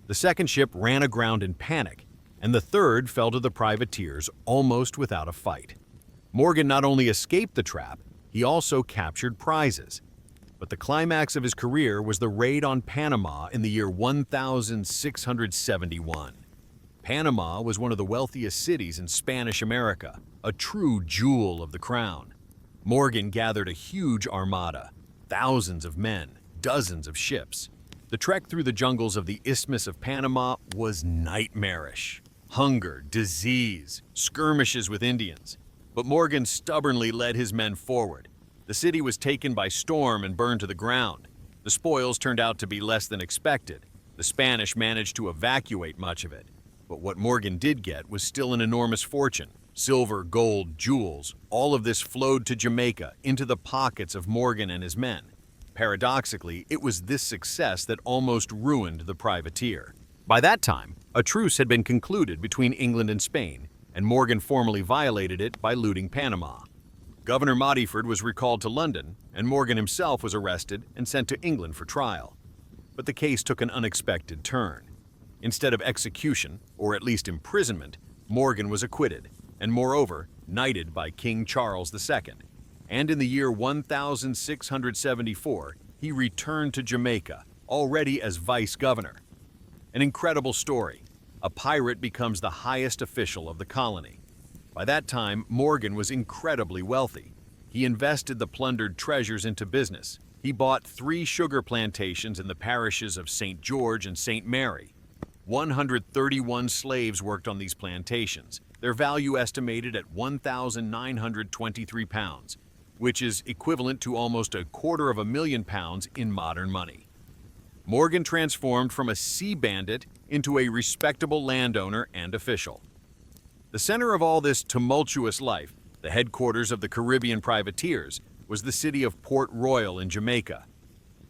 The second ship ran aground in panic, and the third fell to the privateers almost without a fight. Morgan not only escaped the trap, he also captured prizes. But the climax of his career was the raid on Panama in the year 1671. Panama was one of the wealthiest cities in Spanish America, a true jewel of the crown. Morgan gathered a huge armada, thousands of men, dozens of ships. The trek through the jungles of the Isthmus of Panama was nightmarish. Hunger, disease, skirmishes with Indians. But Morgan stubbornly led his men forward. The city was taken by storm and burned to the ground. The spoils turned out to be less than expected. The Spanish managed to evacuate much of it. But what Morgan did get was still an enormous fortune. Silver, gold, jewels, all of this flowed to Jamaica into the pockets of Morgan and his men. Paradoxically, it was this success that almost ruined the privateer. By that time, a truce had been concluded between England and Spain, and Morgan formally violated it by looting Panama. Governor Modiford was recalled to London, and Morgan himself was arrested and sent to England for trial. But the case took an unexpected turn. Instead of execution, or at least imprisonment, Morgan was acquitted, and moreover, knighted by King Charles II. And in the year 1674, he returned to Jamaica, already as vice governor. An incredible story. A pirate becomes the highest official of the colony. By that time, Morgan was incredibly wealthy. He invested the plundered treasures into business. He bought 3 sugar plantations in the parishes of St. George and St. Mary. 131 slaves worked on these plantations, their value estimated at £1,923, which is equivalent to almost £250,000 in modern money. Morgan transformed from a sea bandit into a respectable landowner and official. The center of all this tumultuous life, the headquarters of the Caribbean privateers, was the city of Port Royal in Jamaica.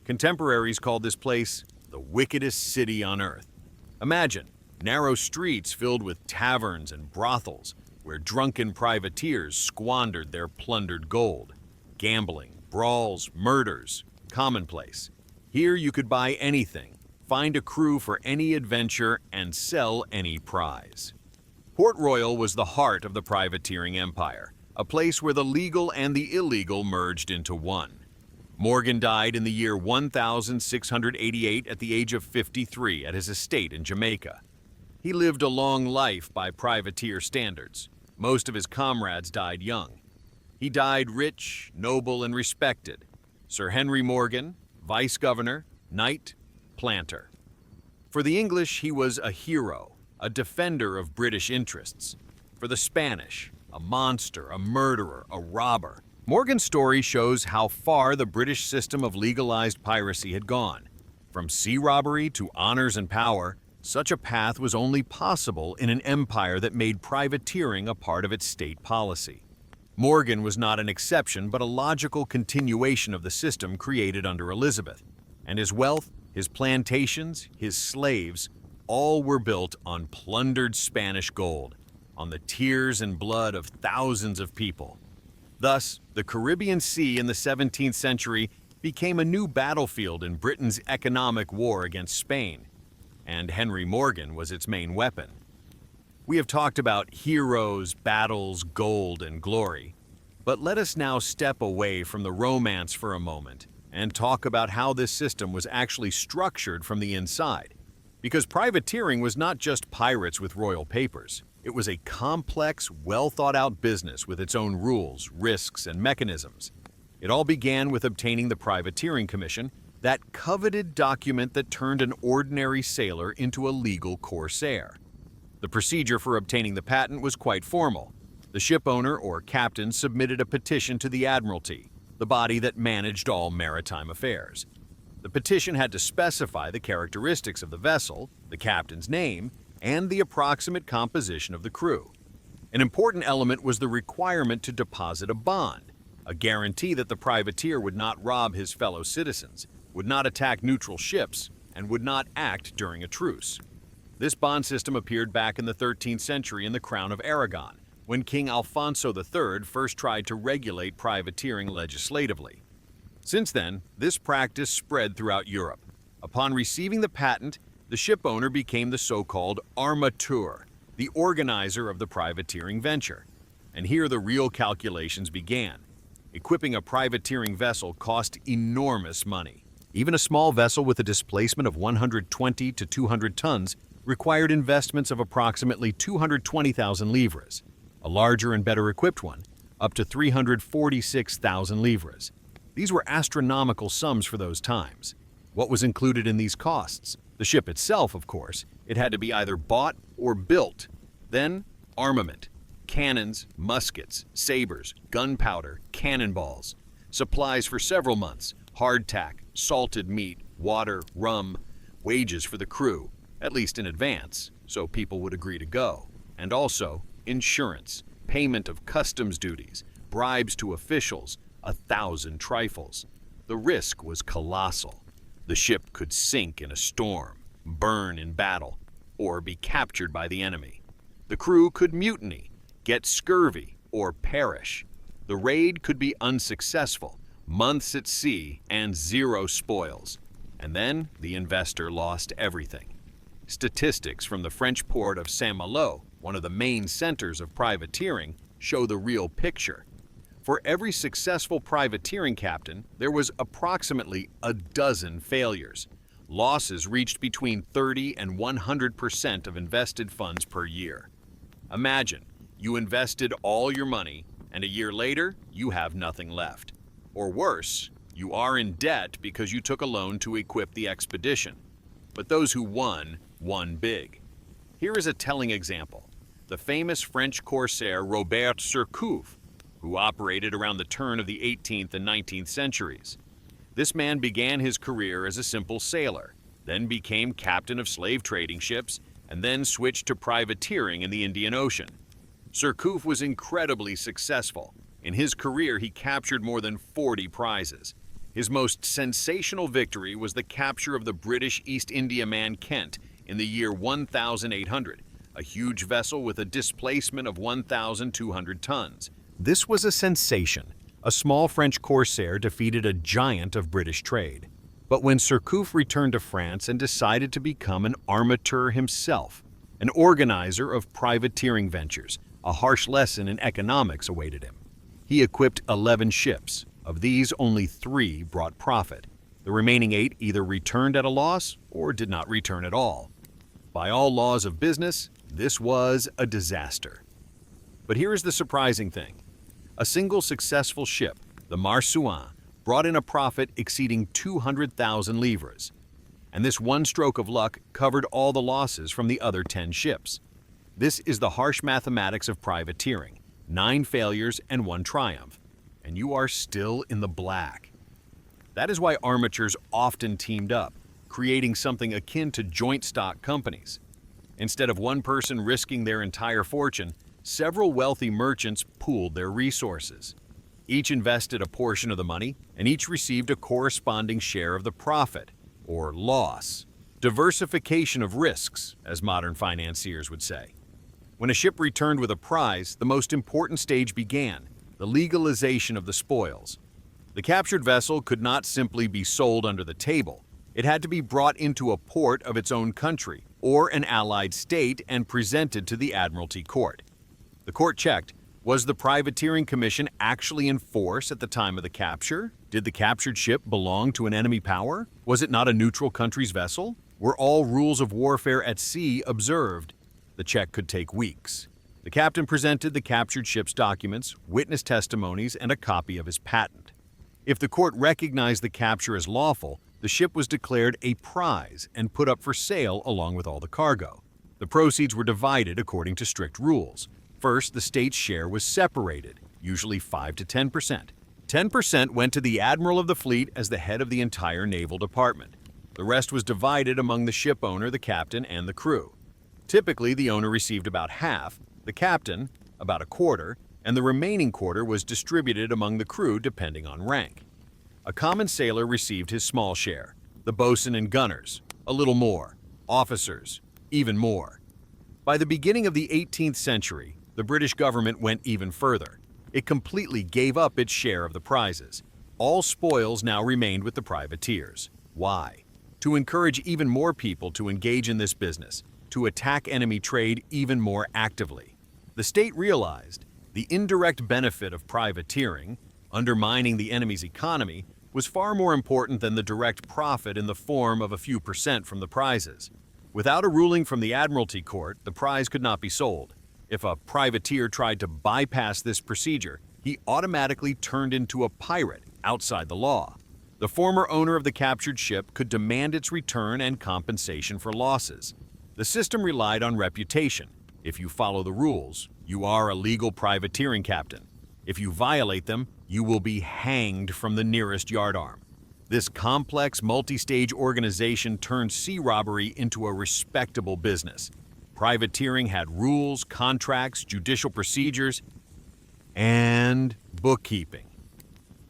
Contemporaries called this place the wickedest city on earth. Imagine narrow streets filled with taverns and brothels where drunken privateers squandered their plundered gold. Gambling, brawls, murders, commonplace. Here you could buy anything, find a crew for any adventure, and sell any prize. Port Royal was the heart of the privateering empire, a place where the legal and the illegal merged into one. Morgan died in the year 1688 at the age of 53 at his estate in Jamaica. He lived a long life by privateer standards. Most of his comrades died young. He died rich, noble, and respected. Sir Henry Morgan, vice governor, knight, planter. For the English, he was a hero, a defender of British interests. For the Spanish, a monster, a murderer, a robber. Morgan's story shows how far the British system of legalized piracy had gone. From sea robbery to honors and power, such a path was only possible in an empire that made privateering a part of its state policy. Morgan was not an exception, but a logical continuation of the system created under Elizabeth. And his wealth, his plantations, his slaves, all were built on plundered Spanish gold, on the tears and blood of thousands of people. Thus, the Caribbean Sea in the 17th century became a new battlefield in Britain's economic war against Spain, and Henry Morgan was its main weapon. We have talked about heroes, battles, gold, and glory, but let us now step away from the romance for a moment and talk about how this system was actually structured from the inside. Because privateering was not just pirates with royal papers. It was a complex, well-thought-out business with its own rules, risks, and mechanisms. It all began with obtaining the Privateering Commission, that coveted document that turned an ordinary sailor into a legal corsair. The procedure for obtaining the patent was quite formal. The ship owner or captain submitted a petition to the Admiralty, the body that managed all maritime affairs. The petition had to specify the characteristics of the vessel, the captain's name, and the approximate composition of the crew. An important element was the requirement to deposit a bond, a guarantee that the privateer would not rob his fellow citizens, would not attack neutral ships, and would not act during a truce. This bond system appeared back in the 13th century in the Crown of Aragon, when King Alfonso III first tried to regulate privateering legislatively. Since then, this practice spread throughout Europe. Upon receiving the patent, the ship owner became the so-called armateur, the organizer of the privateering venture. And here the real calculations began. Equipping a privateering vessel cost enormous money. Even a small vessel with a displacement of 120 to 200 tons required investments of approximately 220,000 livres. A larger and better equipped one, up to 346,000 livres. These were astronomical sums for those times. What was included in these costs? The ship itself, of course. It had to be either bought or built. Then, armament. Cannons, muskets, sabers, gunpowder, cannonballs. Supplies for several months. Hardtack, salted meat, water, rum. Wages for the crew, at least in advance, so people would agree to go. And also, insurance, payment of customs duties, bribes to officials, 1,000 trifles. The risk was colossal. The ship could sink in a storm, burn in battle, or be captured by the enemy. The crew could mutiny, get scurvy, or perish. The raid could be unsuccessful, months at sea, and zero spoils. And then the investor lost everything. Statistics from the French port of Saint-Malo, one of the main centers of privateering, show the real picture. For every successful privateering captain, there was approximately a dozen failures. Losses reached between 30 and 100% of invested funds per year. Imagine, you invested all your money, and a year later, you have nothing left. Or worse, you are in debt because you took a loan to equip the expedition. But those who won big. Here is a telling example. The famous French corsair Robert Surcouf, who operated around the turn of the 18th and 19th centuries. This man began his career as a simple sailor, then became captain of slave trading ships, and then switched to privateering in the Indian Ocean. Surcouf was incredibly successful. In his career, he captured more than 40 prizes. His most sensational victory was the capture of the British East Indiaman Kent in the year 1800, a huge vessel with a displacement of 1,200 tons. This was a sensation. A small French corsair defeated a giant of British trade. But when Surcouf returned to France and decided to become an armateur himself, an organizer of privateering ventures, a harsh lesson in economics awaited him. He equipped 11 ships. Of these, only 3 brought profit. The remaining 8 either returned at a loss or did not return at all. By all laws of business, this was a disaster. But here is the surprising thing. A single successful ship, the Marsouin, brought in a profit exceeding 200,000 livres. And this one stroke of luck covered all the losses from the other 10 ships. This is the harsh mathematics of privateering. 9 failures and 1 triumph. And you are still in the black. That is why armatures often teamed up, creating something akin to joint stock companies. Instead of one person risking their entire fortune, several wealthy merchants pooled their resources. Each invested a portion of the money, and each received a corresponding share of the profit, or loss. Diversification of risks, as modern financiers would say. When a ship returned with a prize, the most important stage began, the legalization of the spoils. The captured vessel could not simply be sold under the table. It had to be brought into a port of its own country or an allied state and presented to the Admiralty Court. The court checked, was the Privateering Commission actually in force at the time of the capture? Did the captured ship belong to an enemy power? Was it not a neutral country's vessel? Were all rules of warfare at sea observed? The check could take weeks. The captain presented the captured ship's documents, witness testimonies, and a copy of his patent. If the court recognized the capture as lawful, the ship was declared a prize and put up for sale along with all the cargo. The proceeds were divided according to strict rules. First, the state's share was separated, usually 5 to 10%. 10% went to the admiral of the fleet as the head of the entire naval department. The rest was divided among the ship owner, the captain, and the crew. Typically, the owner received about half, the captain about a quarter, and the remaining quarter was distributed among the crew depending on rank. A common sailor received his small share, the boatswain and gunners, a little more, officers, even more. By the beginning of the 18th century, the British government went even further. It completely gave up its share of the prizes. All spoils now remained with the privateers. Why? To encourage even more people to engage in this business, to attack enemy trade even more actively. The state realized the indirect benefit of privateering, undermining the enemy's economy, was far more important than the direct profit in the form of a few percent from the prizes. Without a ruling from the Admiralty Court, the prize could not be sold. If a privateer tried to bypass this procedure, he automatically turned into a pirate outside the law. The former owner of the captured ship could demand its return and compensation for losses. The system relied on reputation. If you follow the rules, you are a legal privateering captain. If you violate them, you will be hanged from the nearest yardarm. This complex, multi-stage organization turned sea robbery into a respectable business. Privateering had rules, contracts, judicial procedures, and bookkeeping.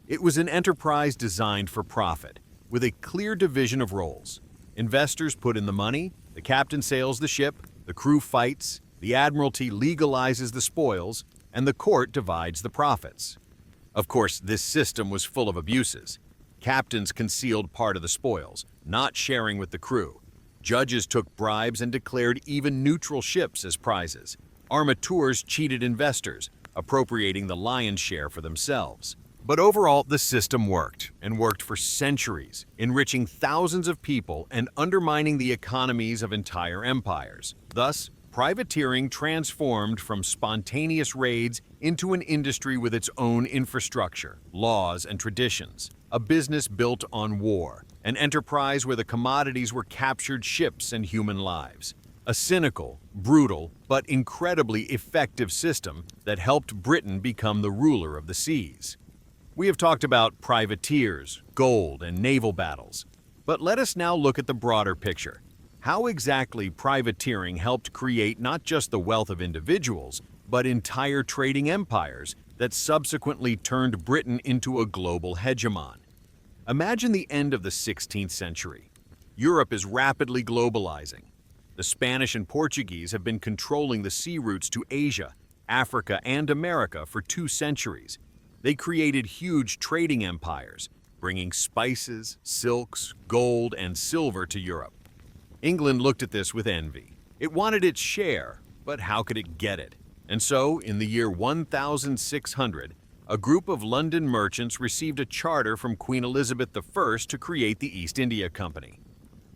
It was an enterprise designed for profit, with a clear division of roles. Investors put in the money, the captain sails the ship, the crew fights, the Admiralty legalizes the spoils, and the court divides the profits. Of course, this system was full of abuses. Captains concealed part of the spoils, not sharing with the crew. Judges took bribes and declared even neutral ships as prizes. Armateurs cheated investors, appropriating the lion's share for themselves. But overall, the system worked, and worked for centuries, enriching thousands of people and undermining the economies of entire empires. Thus, privateering transformed from spontaneous raids into an industry with its own infrastructure, laws, and traditions. A business built on war, an enterprise where the commodities were captured ships and human lives. A cynical, brutal, but incredibly effective system that helped Britain become the ruler of the seas. We have talked about privateers, gold, and naval battles. But let us now look at the broader picture. How exactly privateering helped create not just the wealth of individuals, but entire trading empires that subsequently turned Britain into a global hegemon. Imagine the end of the 16th century. Europe is rapidly globalizing. The Spanish and Portuguese have been controlling the sea routes to Asia, Africa, and America for 2 centuries. They created huge trading empires, bringing spices, silks, gold, and silver to Europe. England looked at this with envy. It wanted its share, but how could it get it? And so, in the year 1600, a group of London merchants received a charter from Queen Elizabeth I to create the East India Company.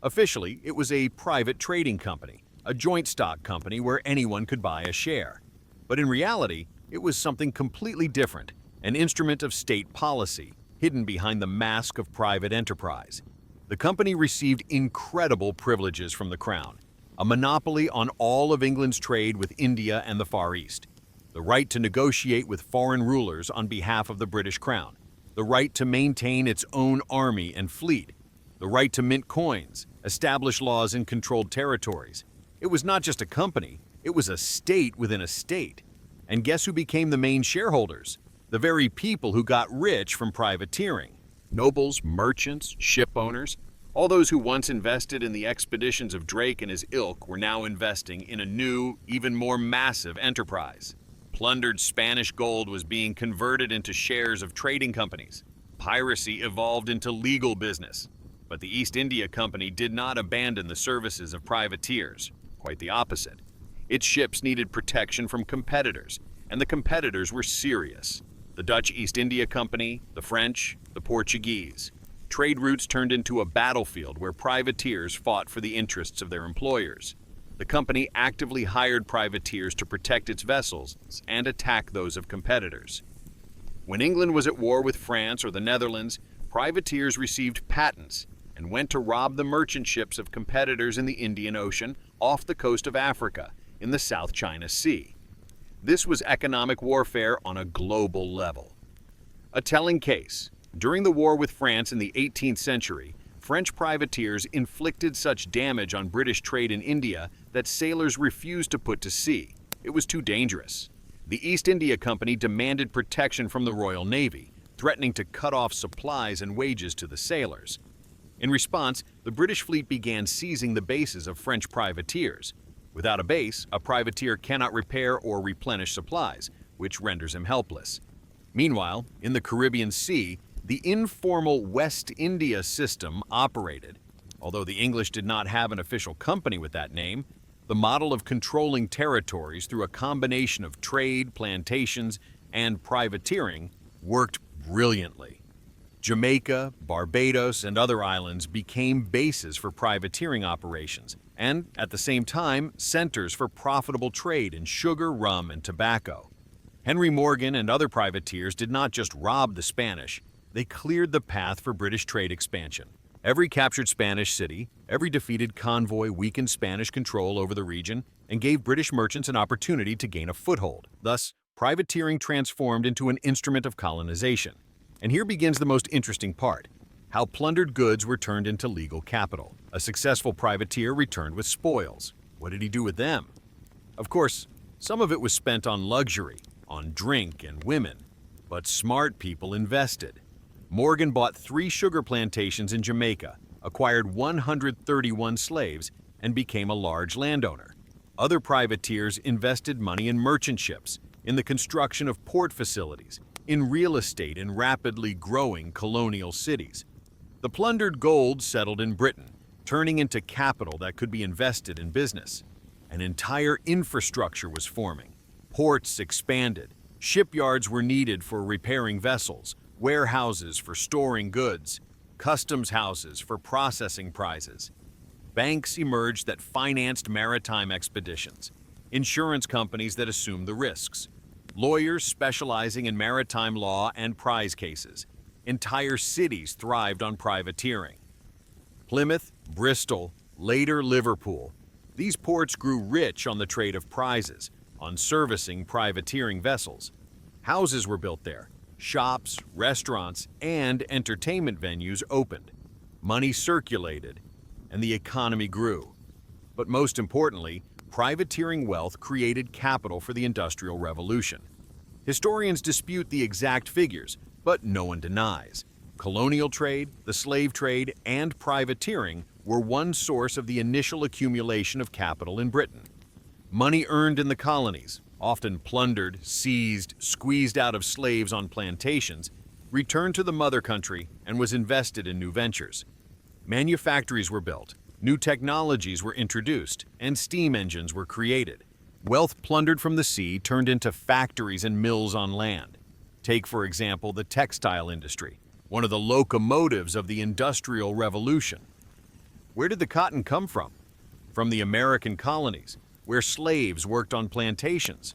Officially, it was a private trading company, a joint stock company where anyone could buy a share. But in reality, it was something completely different, an instrument of state policy, hidden behind the mask of private enterprise. The company received incredible privileges from the Crown, a monopoly on all of England's trade with India and the Far East, the right to negotiate with foreign rulers on behalf of the British Crown, the right to maintain its own army and fleet, the right to mint coins, establish laws in controlled territories. It was not just a company, it was a state within a state. And guess who became the main shareholders? The very people who got rich from privateering. Nobles, merchants, ship owners. All those who once invested in the expeditions of Drake and his ilk were now investing in a new, even more massive enterprise. Plundered Spanish gold was being converted into shares of trading companies. Piracy evolved into legal business. But the East India Company did not abandon the services of privateers. Quite the opposite. Its ships needed protection from competitors, and the competitors were serious. The Dutch East India Company, the French, the Portuguese. Trade routes turned into a battlefield where privateers fought for the interests of their employers. The company actively hired privateers to protect its vessels and attack those of competitors. When England was at war with France or the Netherlands, privateers received patents and went to rob the merchant ships of competitors in the Indian Ocean, off the coast of Africa, in the South China Sea. This was economic warfare on a global level. A telling case. During the war with France in the 18th century, French privateers inflicted such damage on British trade in India that sailors refused to put to sea. It was too dangerous. The East India Company demanded protection from the Royal Navy, threatening to cut off supplies and wages to the sailors. In response, the British fleet began seizing the bases of French privateers. Without a base, a privateer cannot repair or replenish supplies, which renders him helpless. Meanwhile, in the Caribbean Sea, the informal West India system operated. Although the English did not have an official company with that name, the model of controlling territories through a combination of trade, plantations, and privateering worked brilliantly. Jamaica, Barbados, and other islands became bases for privateering operations, and at the same time, centers for profitable trade in sugar, rum, and tobacco. Henry Morgan and other privateers did not just rob the Spanish, they cleared the path for British trade expansion. Every captured Spanish city, every defeated convoy weakened Spanish control over the region and gave British merchants an opportunity to gain a foothold. Thus, privateering transformed into an instrument of colonization. And here begins the most interesting part: how plundered goods were turned into legal capital. A successful privateer returned with spoils. What did he do with them? Of course, some of it was spent on luxury, on drink and women, but smart people invested. Morgan bought 3 sugar plantations in Jamaica, acquired 131 slaves, and became a large landowner. Other privateers invested money in merchant ships, in the construction of port facilities, in real estate in rapidly growing colonial cities. The plundered gold settled in Britain, turning into capital that could be invested in business. An entire infrastructure was forming. Ports expanded. Shipyards were needed for repairing vessels, warehouses for storing goods, customs houses for processing prizes. Banks emerged that financed maritime expeditions, insurance companies that assumed the risks, lawyers specializing in maritime law and prize cases. Entire cities thrived on privateering. Plymouth, Bristol, later Liverpool. These ports grew rich on the trade of prizes, on servicing privateering vessels. Houses were built there. Shops, restaurants, and entertainment venues opened. Money circulated, and the economy grew. But most importantly, privateering wealth created capital for the Industrial Revolution. Historians dispute the exact figures, but no one denies. Colonial trade, the slave trade, and privateering were one source of the initial accumulation of capital in Britain. Money earned in the colonies, often plundered, seized, squeezed out of slaves on plantations, returned to the mother country and was invested in new ventures. Manufactories were built, new technologies were introduced, and steam engines were created. Wealth plundered from the sea turned into factories and mills on land. Take, for example, the textile industry, one of the locomotives of the Industrial Revolution. Where did the cotton come from? From the American colonies, where slaves worked on plantations.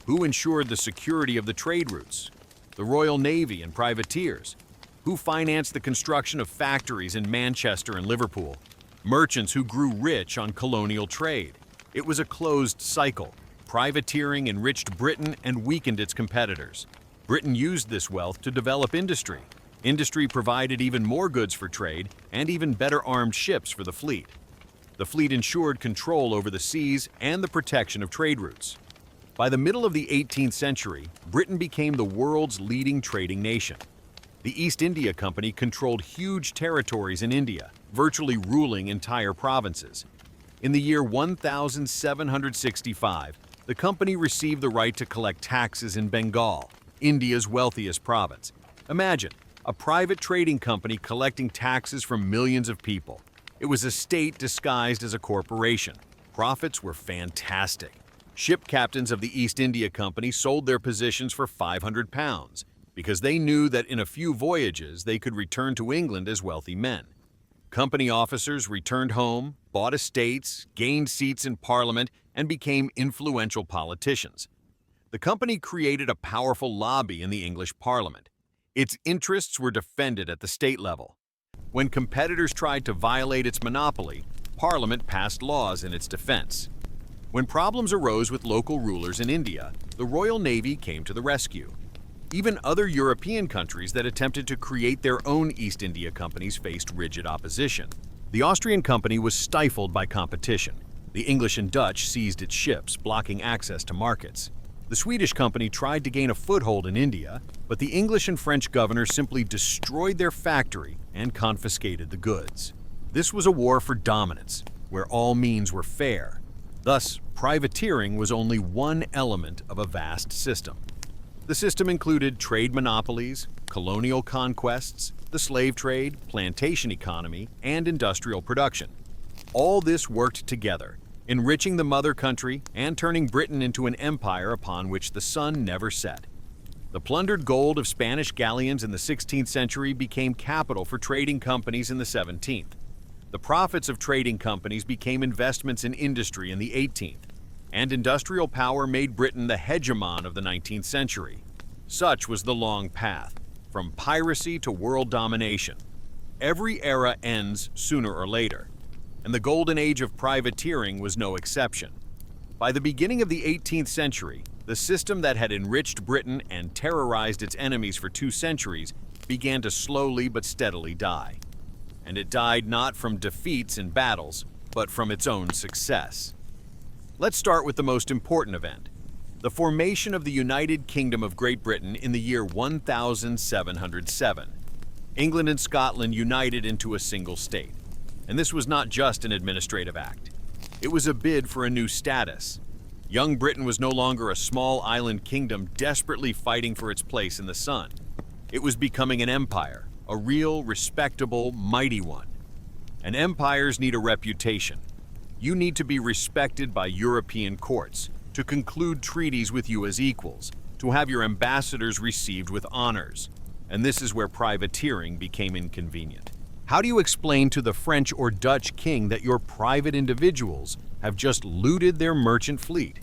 Who ensured the security of the trade routes? The Royal Navy and privateers. Who financed the construction of factories in Manchester and Liverpool? Merchants who grew rich on colonial trade. It was a closed cycle. Privateering enriched Britain and weakened its competitors. Britain used this wealth to develop industry. Industry provided even more goods for trade and even better armed ships for the fleet. The fleet ensured control over the seas and the protection of trade routes. By the middle of the 18th century, Britain became the world's leading trading nation. The East India Company controlled huge territories in India, virtually ruling entire provinces. In the year 1765, the company received the right to collect taxes in Bengal, India's wealthiest province. Imagine, a private trading company collecting taxes from millions of people. It was a state disguised as a corporation. Profits were fantastic. Ship captains of the East India Company sold their positions for £500 because they knew that in a few voyages they could return to England as wealthy men. Company officers returned home, bought estates, gained seats in Parliament, and became influential politicians. The company created a powerful lobby in the English Parliament. Its interests were defended at the state level. When competitors tried to violate its monopoly, Parliament passed laws in its defense. When problems arose with local rulers in India, the Royal Navy came to the rescue. Even other European countries that attempted to create their own East India companies faced rigid opposition. The Austrian company was stifled by competition. The English and Dutch seized its ships, blocking access to markets. The Swedish company tried to gain a foothold in India, but the English and French governors simply destroyed their factory and confiscated the goods. This was a war for dominance, where all means were fair. Thus, privateering was only one element of a vast system. The system included trade monopolies, colonial conquests, the slave trade, plantation economy, and industrial production. All this worked together, enriching the mother country and turning Britain into an empire upon which the sun never set. The plundered gold of Spanish galleons in the 16th century became capital for trading companies in the 17th. The profits of trading companies became investments in industry in the 18th, and industrial power made Britain the hegemon of the 19th century. Such was the long path, from piracy to world domination. Every era ends sooner or later, and the golden age of privateering was no exception. By the beginning of the 18th century, the system that had enriched Britain and terrorized its enemies for 2 centuries began to slowly but steadily die. And it died not from defeats in battles, but from its own success. Let's start with the most important event, the formation of the United Kingdom of Great Britain in the year 1707. England and Scotland united into a single state. And this was not just an administrative act. It was a bid for a new status. Young Britain was no longer a small island kingdom desperately fighting for its place in the sun. It was becoming an empire, a real, respectable, mighty one. And empires need a reputation. You need to be respected by European courts, to conclude treaties with you as equals, to have your ambassadors received with honors. And this is where privateering became inconvenient. How do you explain to the French or Dutch king that your private individuals have just looted their merchant fleet?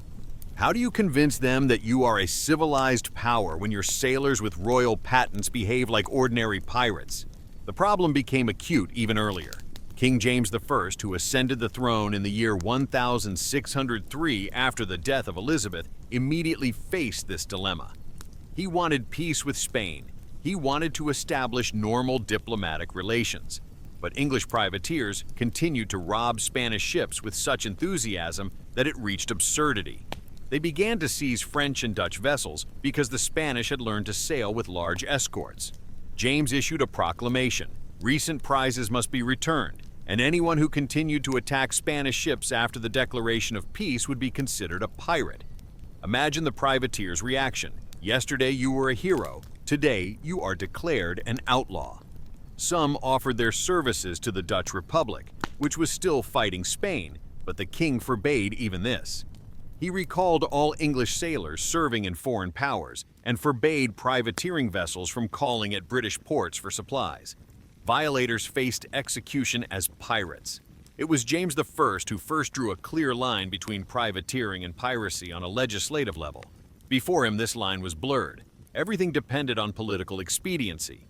How do you convince them that you are a civilized power when your sailors with royal patents behave like ordinary pirates? The problem became acute even earlier. King James I, who ascended the throne in the year 1603 after the death of Elizabeth, immediately faced this dilemma. He wanted peace with Spain. He wanted to establish normal diplomatic relations. But English privateers continued to rob Spanish ships with such enthusiasm that it reached absurdity. They began to seize French and Dutch vessels because the Spanish had learned to sail with large escorts. James issued a proclamation. Recent prizes must be returned, and anyone who continued to attack Spanish ships after the declaration of peace would be considered a pirate. Imagine the privateers' reaction. Yesterday you were a hero. Today you are declared an outlaw. Some offered their services to the Dutch Republic, which was still fighting Spain, but the king forbade even this. He recalled all English sailors serving in foreign powers and forbade privateering vessels from calling at British ports for supplies. Violators faced execution as pirates. It was James I who first drew a clear line between privateering and piracy on a legislative level. Before him, this line was blurred. Everything depended on political expediency.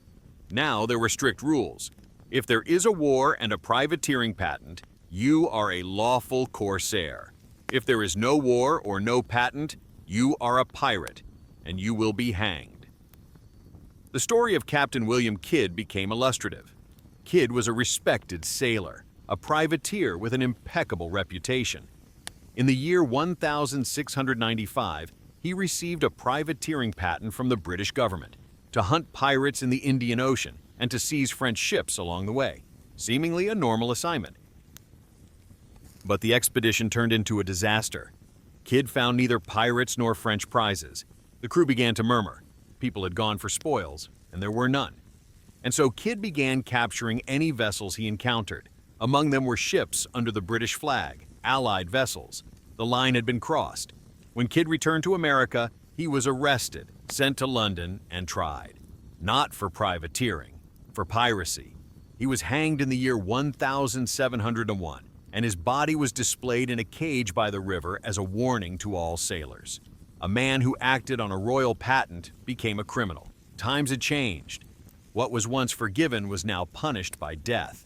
Now there were strict rules. If there is a war and a privateering patent, you are a lawful corsair. If there is no war or no patent, you are a pirate, and you will be hanged. The story of Captain William Kidd became illustrative. Kidd was a respected sailor, a privateer with an impeccable reputation. In the year 1695, he received a privateering patent from the British government to hunt pirates in the Indian Ocean and to seize French ships along the way. seemingly a normal assignment. But the expedition turned into a disaster. Kidd found neither pirates nor French prizes. The crew began to murmur. People had gone for spoils, and there were none. And so Kidd began capturing any vessels he encountered. Among them were ships under the British flag, Allied vessels. The line had been crossed. When Kidd returned to America, he was arrested, sent to London, and tried. Not for privateering, for piracy. He was hanged in the year 1701, and his body was displayed in a cage by the river as a warning to all sailors. A man who acted on a royal patent became a criminal. Times had changed. What was once forgiven was now punished by death.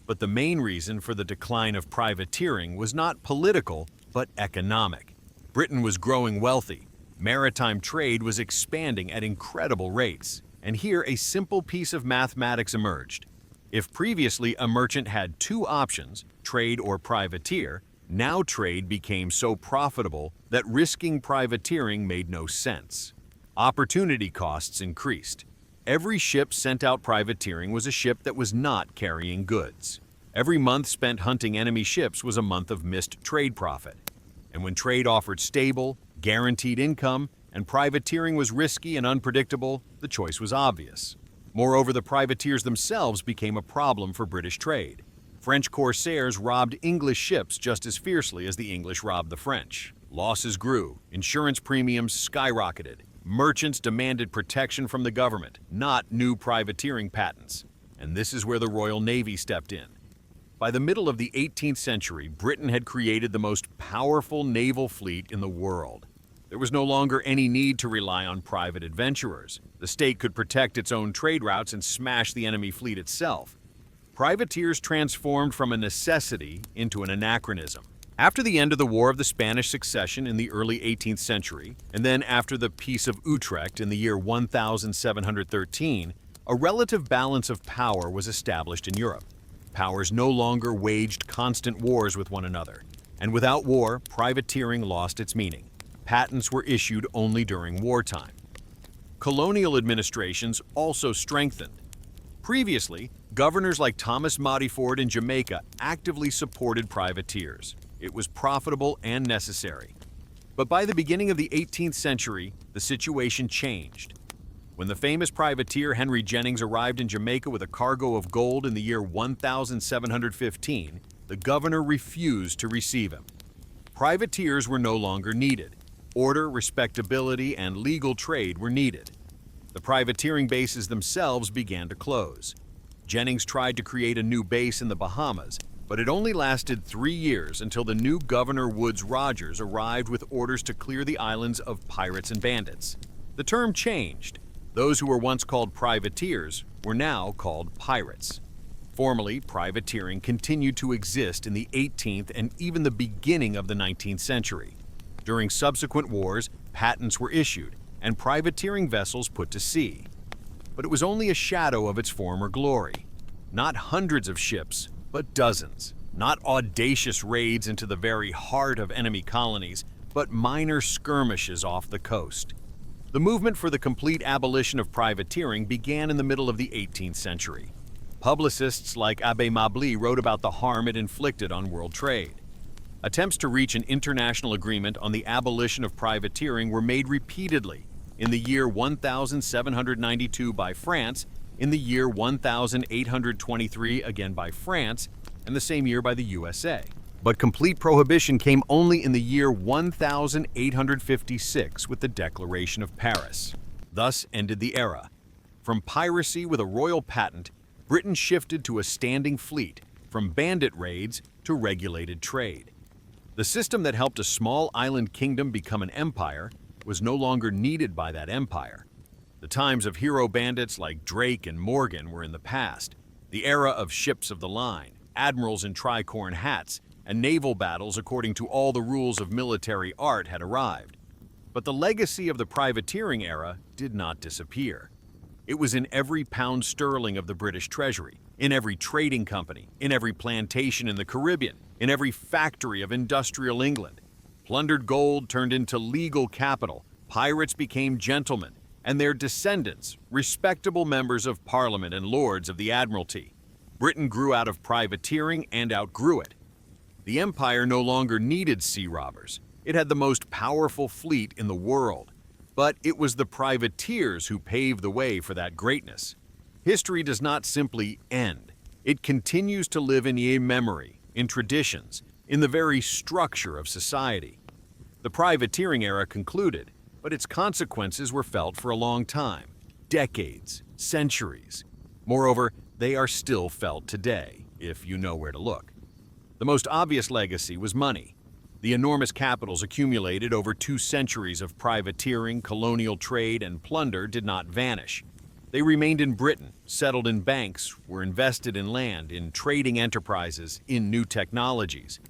But the main reason for the decline of privateering was not political, but economic. Britain was growing wealthy. Maritime trade was expanding at incredible rates. And here a simple piece of mathematics emerged. If previously a merchant had two options, trade or privateer, now trade became so profitable that risking privateering made no sense. Opportunity costs increased. Every ship sent out privateering was a ship that was not carrying goods. Every month spent hunting enemy ships was a month of missed trade profit. And when trade offered stable, guaranteed income, and privateering was risky and unpredictable, the choice was obvious. Moreover, the privateers themselves became a problem for British trade. French corsairs robbed English ships just as fiercely as the English robbed the French. Losses grew, insurance premiums skyrocketed. Merchants demanded protection from the government, not new privateering patents. And this is where the Royal Navy stepped in. By the middle of the 18th century, Britain had created the most powerful naval fleet in the world. There was no longer any need to rely on private adventurers. The state could protect its own trade routes and smash the enemy fleet itself. Privateers transformed from a necessity into an anachronism. After the end of the War of the Spanish Succession in the early 18th century, and then after the Peace of Utrecht in the year 1713, a relative balance of power was established in Europe. Powers no longer waged constant wars with one another, and without war, privateering lost its meaning. Patents were issued only during wartime. Colonial administrations also strengthened. Previously, governors like Thomas Modiford in Jamaica actively supported privateers. It was profitable and necessary. But by the beginning of the 18th century, the situation changed. When the famous privateer Henry Jennings arrived in Jamaica with a cargo of gold in the year 1715, the governor refused to receive him. Privateers were no longer needed. Order, respectability, and legal trade were needed. The privateering bases themselves began to close. Jennings tried to create a new base in the Bahamas, but it only lasted 3 years until the new Governor Woodes Rogers arrived with orders to clear the islands of pirates and bandits. The term changed. Those who were once called privateers were now called pirates. Formally, privateering continued to exist in the 18th and even the beginning of the 19th century. During subsequent wars, patents were issued and privateering vessels put to sea. But it was only a shadow of its former glory. Not hundreds of ships, but dozens. Not audacious raids into the very heart of enemy colonies, but minor skirmishes off the coast. The movement for the complete abolition of privateering began in the middle of the 18th century. Publicists like Abbé Mably wrote about the harm it inflicted on world trade. Attempts to reach an international agreement on the abolition of privateering were made repeatedly, in the year 1792 by France, in the year 1823 again by France, and the same year by the USA. But complete prohibition came only in the year 1856 with the Declaration of Paris. Thus ended the era. From piracy with a royal patent, Britain shifted to a standing fleet, from bandit raids to regulated trade. The system that helped a small island kingdom become an empire was no longer needed by that empire. The times of hero bandits like Drake and Morgan were in the past. The era of ships of the line, admirals in tricorn hats, and naval battles according to all the rules of military art had arrived. But the legacy of the privateering era did not disappear. It was in every pound sterling of the British treasury, in every trading company, in every plantation in the Caribbean, in every factory of industrial England. Plundered gold turned into legal capital, pirates became gentlemen, and their descendants, respectable members of Parliament and lords of the Admiralty. Britain grew out of privateering and outgrew it. The empire no longer needed sea robbers. It had the most powerful fleet in the world. But it was the privateers who paved the way for that greatness. History does not simply end. It continues to live in memory, in traditions, in the very structure of society. The privateering era concluded, but its consequences were felt for a long time, decades, centuries. Moreover, they are still felt today, if you know where to look. The most obvious legacy was money. The enormous capitals accumulated over 2 centuries of privateering, colonial trade, and plunder did not vanish. They remained in Britain, settled in banks, were invested in land, in trading enterprises, in new technologies.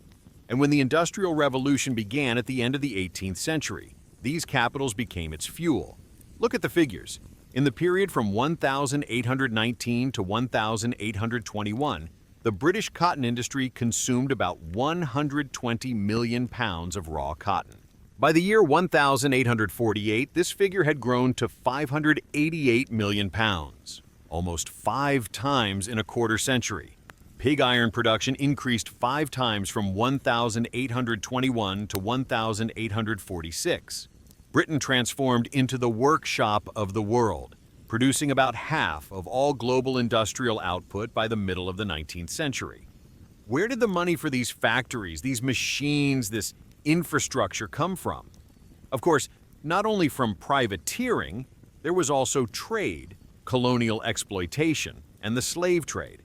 And when the Industrial Revolution began at the end of the 18th century, these capitals became its fuel. Look at the figures. In the period from 1819 to 1821, the British cotton industry consumed about 120 million pounds of raw cotton. By the year 1848, this figure had grown to 588 million pounds, almost 5 times in a quarter century. Pig iron production increased 5 times from 1821 to 1846. Britain transformed into the workshop of the world, producing about half of all global industrial output by the middle of the 19th century. Where did the money for these factories, these machines, this infrastructure come from? Of course, not only from privateering, there was also trade, colonial exploitation, and the slave trade.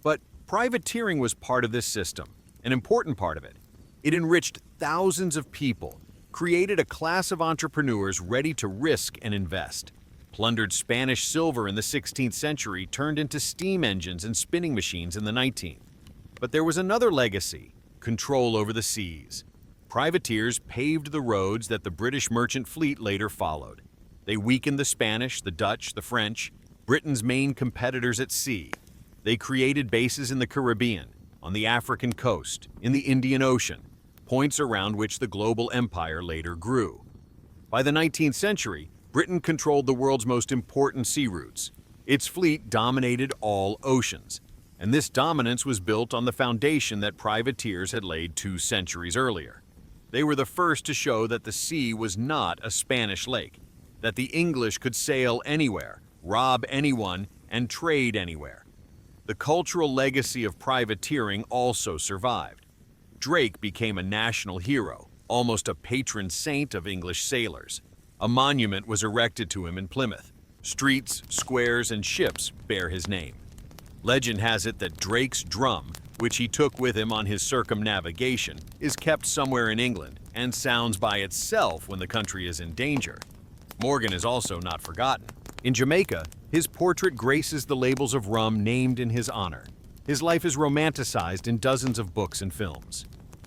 But privateering was part of this system, an important part of it. It enriched thousands of people, created a class of entrepreneurs ready to risk and invest. Plundered Spanish silver in the 16th century turned into steam engines and spinning machines in the 19th. But there was another legacy: control over the seas. Privateers paved the roads that the British merchant fleet later followed. They weakened the Spanish, the Dutch, the French, Britain's main competitors at sea. They created bases in the Caribbean, on the African coast, in the Indian Ocean, points around which the global empire later grew. By the 19th century, Britain controlled the world's most important sea routes. Its fleet dominated all oceans, and this dominance was built on the foundation that privateers had laid 2 centuries earlier. They were the first to show that the sea was not a Spanish lake, that the English could sail anywhere, rob anyone, and trade anywhere. The cultural legacy of privateering also survived. Drake became a national hero, almost a patron saint of English sailors. A monument was erected to him in Plymouth. Streets, squares, and ships bear his name. Legend has it that Drake's drum, which he took with him on his circumnavigation, is kept somewhere in England and sounds by itself when the country is in danger. Morgan is also not forgotten. In Jamaica, his portrait graces the labels of rum named in his honor. His life is romanticized in dozens of books and films.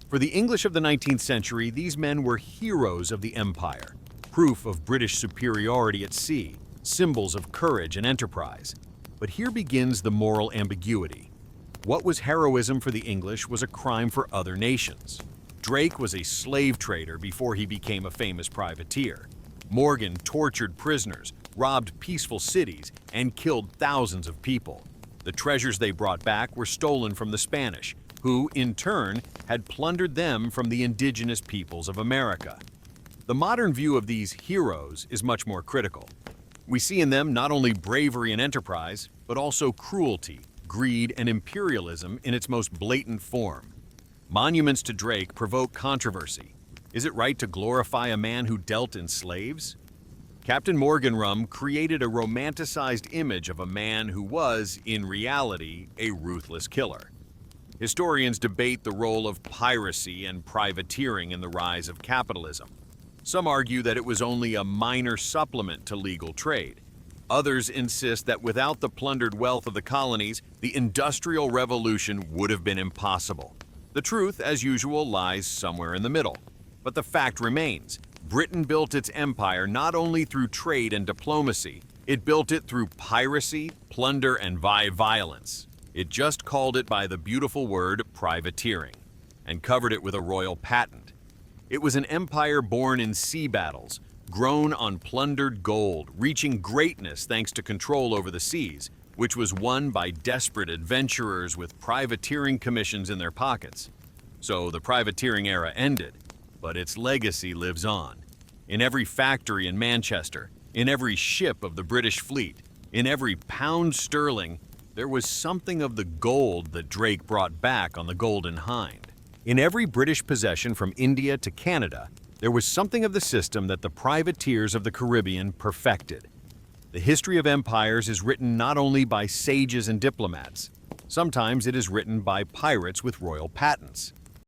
For the English of the 19th century, these men were heroes of the empire, proof of British superiority at sea, symbols of courage and enterprise. But here begins the moral ambiguity. What was heroism for the English was a crime for other nations. Drake was a slave trader before he became a famous privateer. Morgan tortured prisoners, robbed peaceful cities, and killed thousands of people. The treasures they brought back were stolen from the Spanish, who, in turn, had plundered them from the indigenous peoples of America. The modern view of these heroes is much more critical. We see in them not only bravery and enterprise, but also cruelty, greed, and imperialism in its most blatant form. Monuments to Drake provoke controversy. Is it right to glorify a man who dealt in slaves? Captain Morgan Rum created a romanticized image of a man who was, in reality, a ruthless killer. Historians debate the role of piracy and privateering in the rise of capitalism. Some argue that it was only a minor supplement to legal trade. Others insist that without the plundered wealth of the colonies, the Industrial Revolution would have been impossible. The truth, as usual, lies somewhere in the middle. But the fact remains, Britain built its empire not only through trade and diplomacy, it built it through piracy, plunder, and violence. It just called it by the beautiful word privateering, and covered it with a royal patent. It was an empire born in sea battles, grown on plundered gold, reaching greatness thanks to control over the seas, which was won by desperate adventurers with privateering commissions in their pockets. So the privateering era ended, but its legacy lives on. In every factory in Manchester, in every ship of the British fleet, in every pound sterling, there was something of the gold that Drake brought back on the Golden Hind. In every British possession from India to Canada, there was something of the system that the privateers of the Caribbean perfected. The history of empires is written not only by sages and diplomats. Sometimes it is written by pirates with royal patents.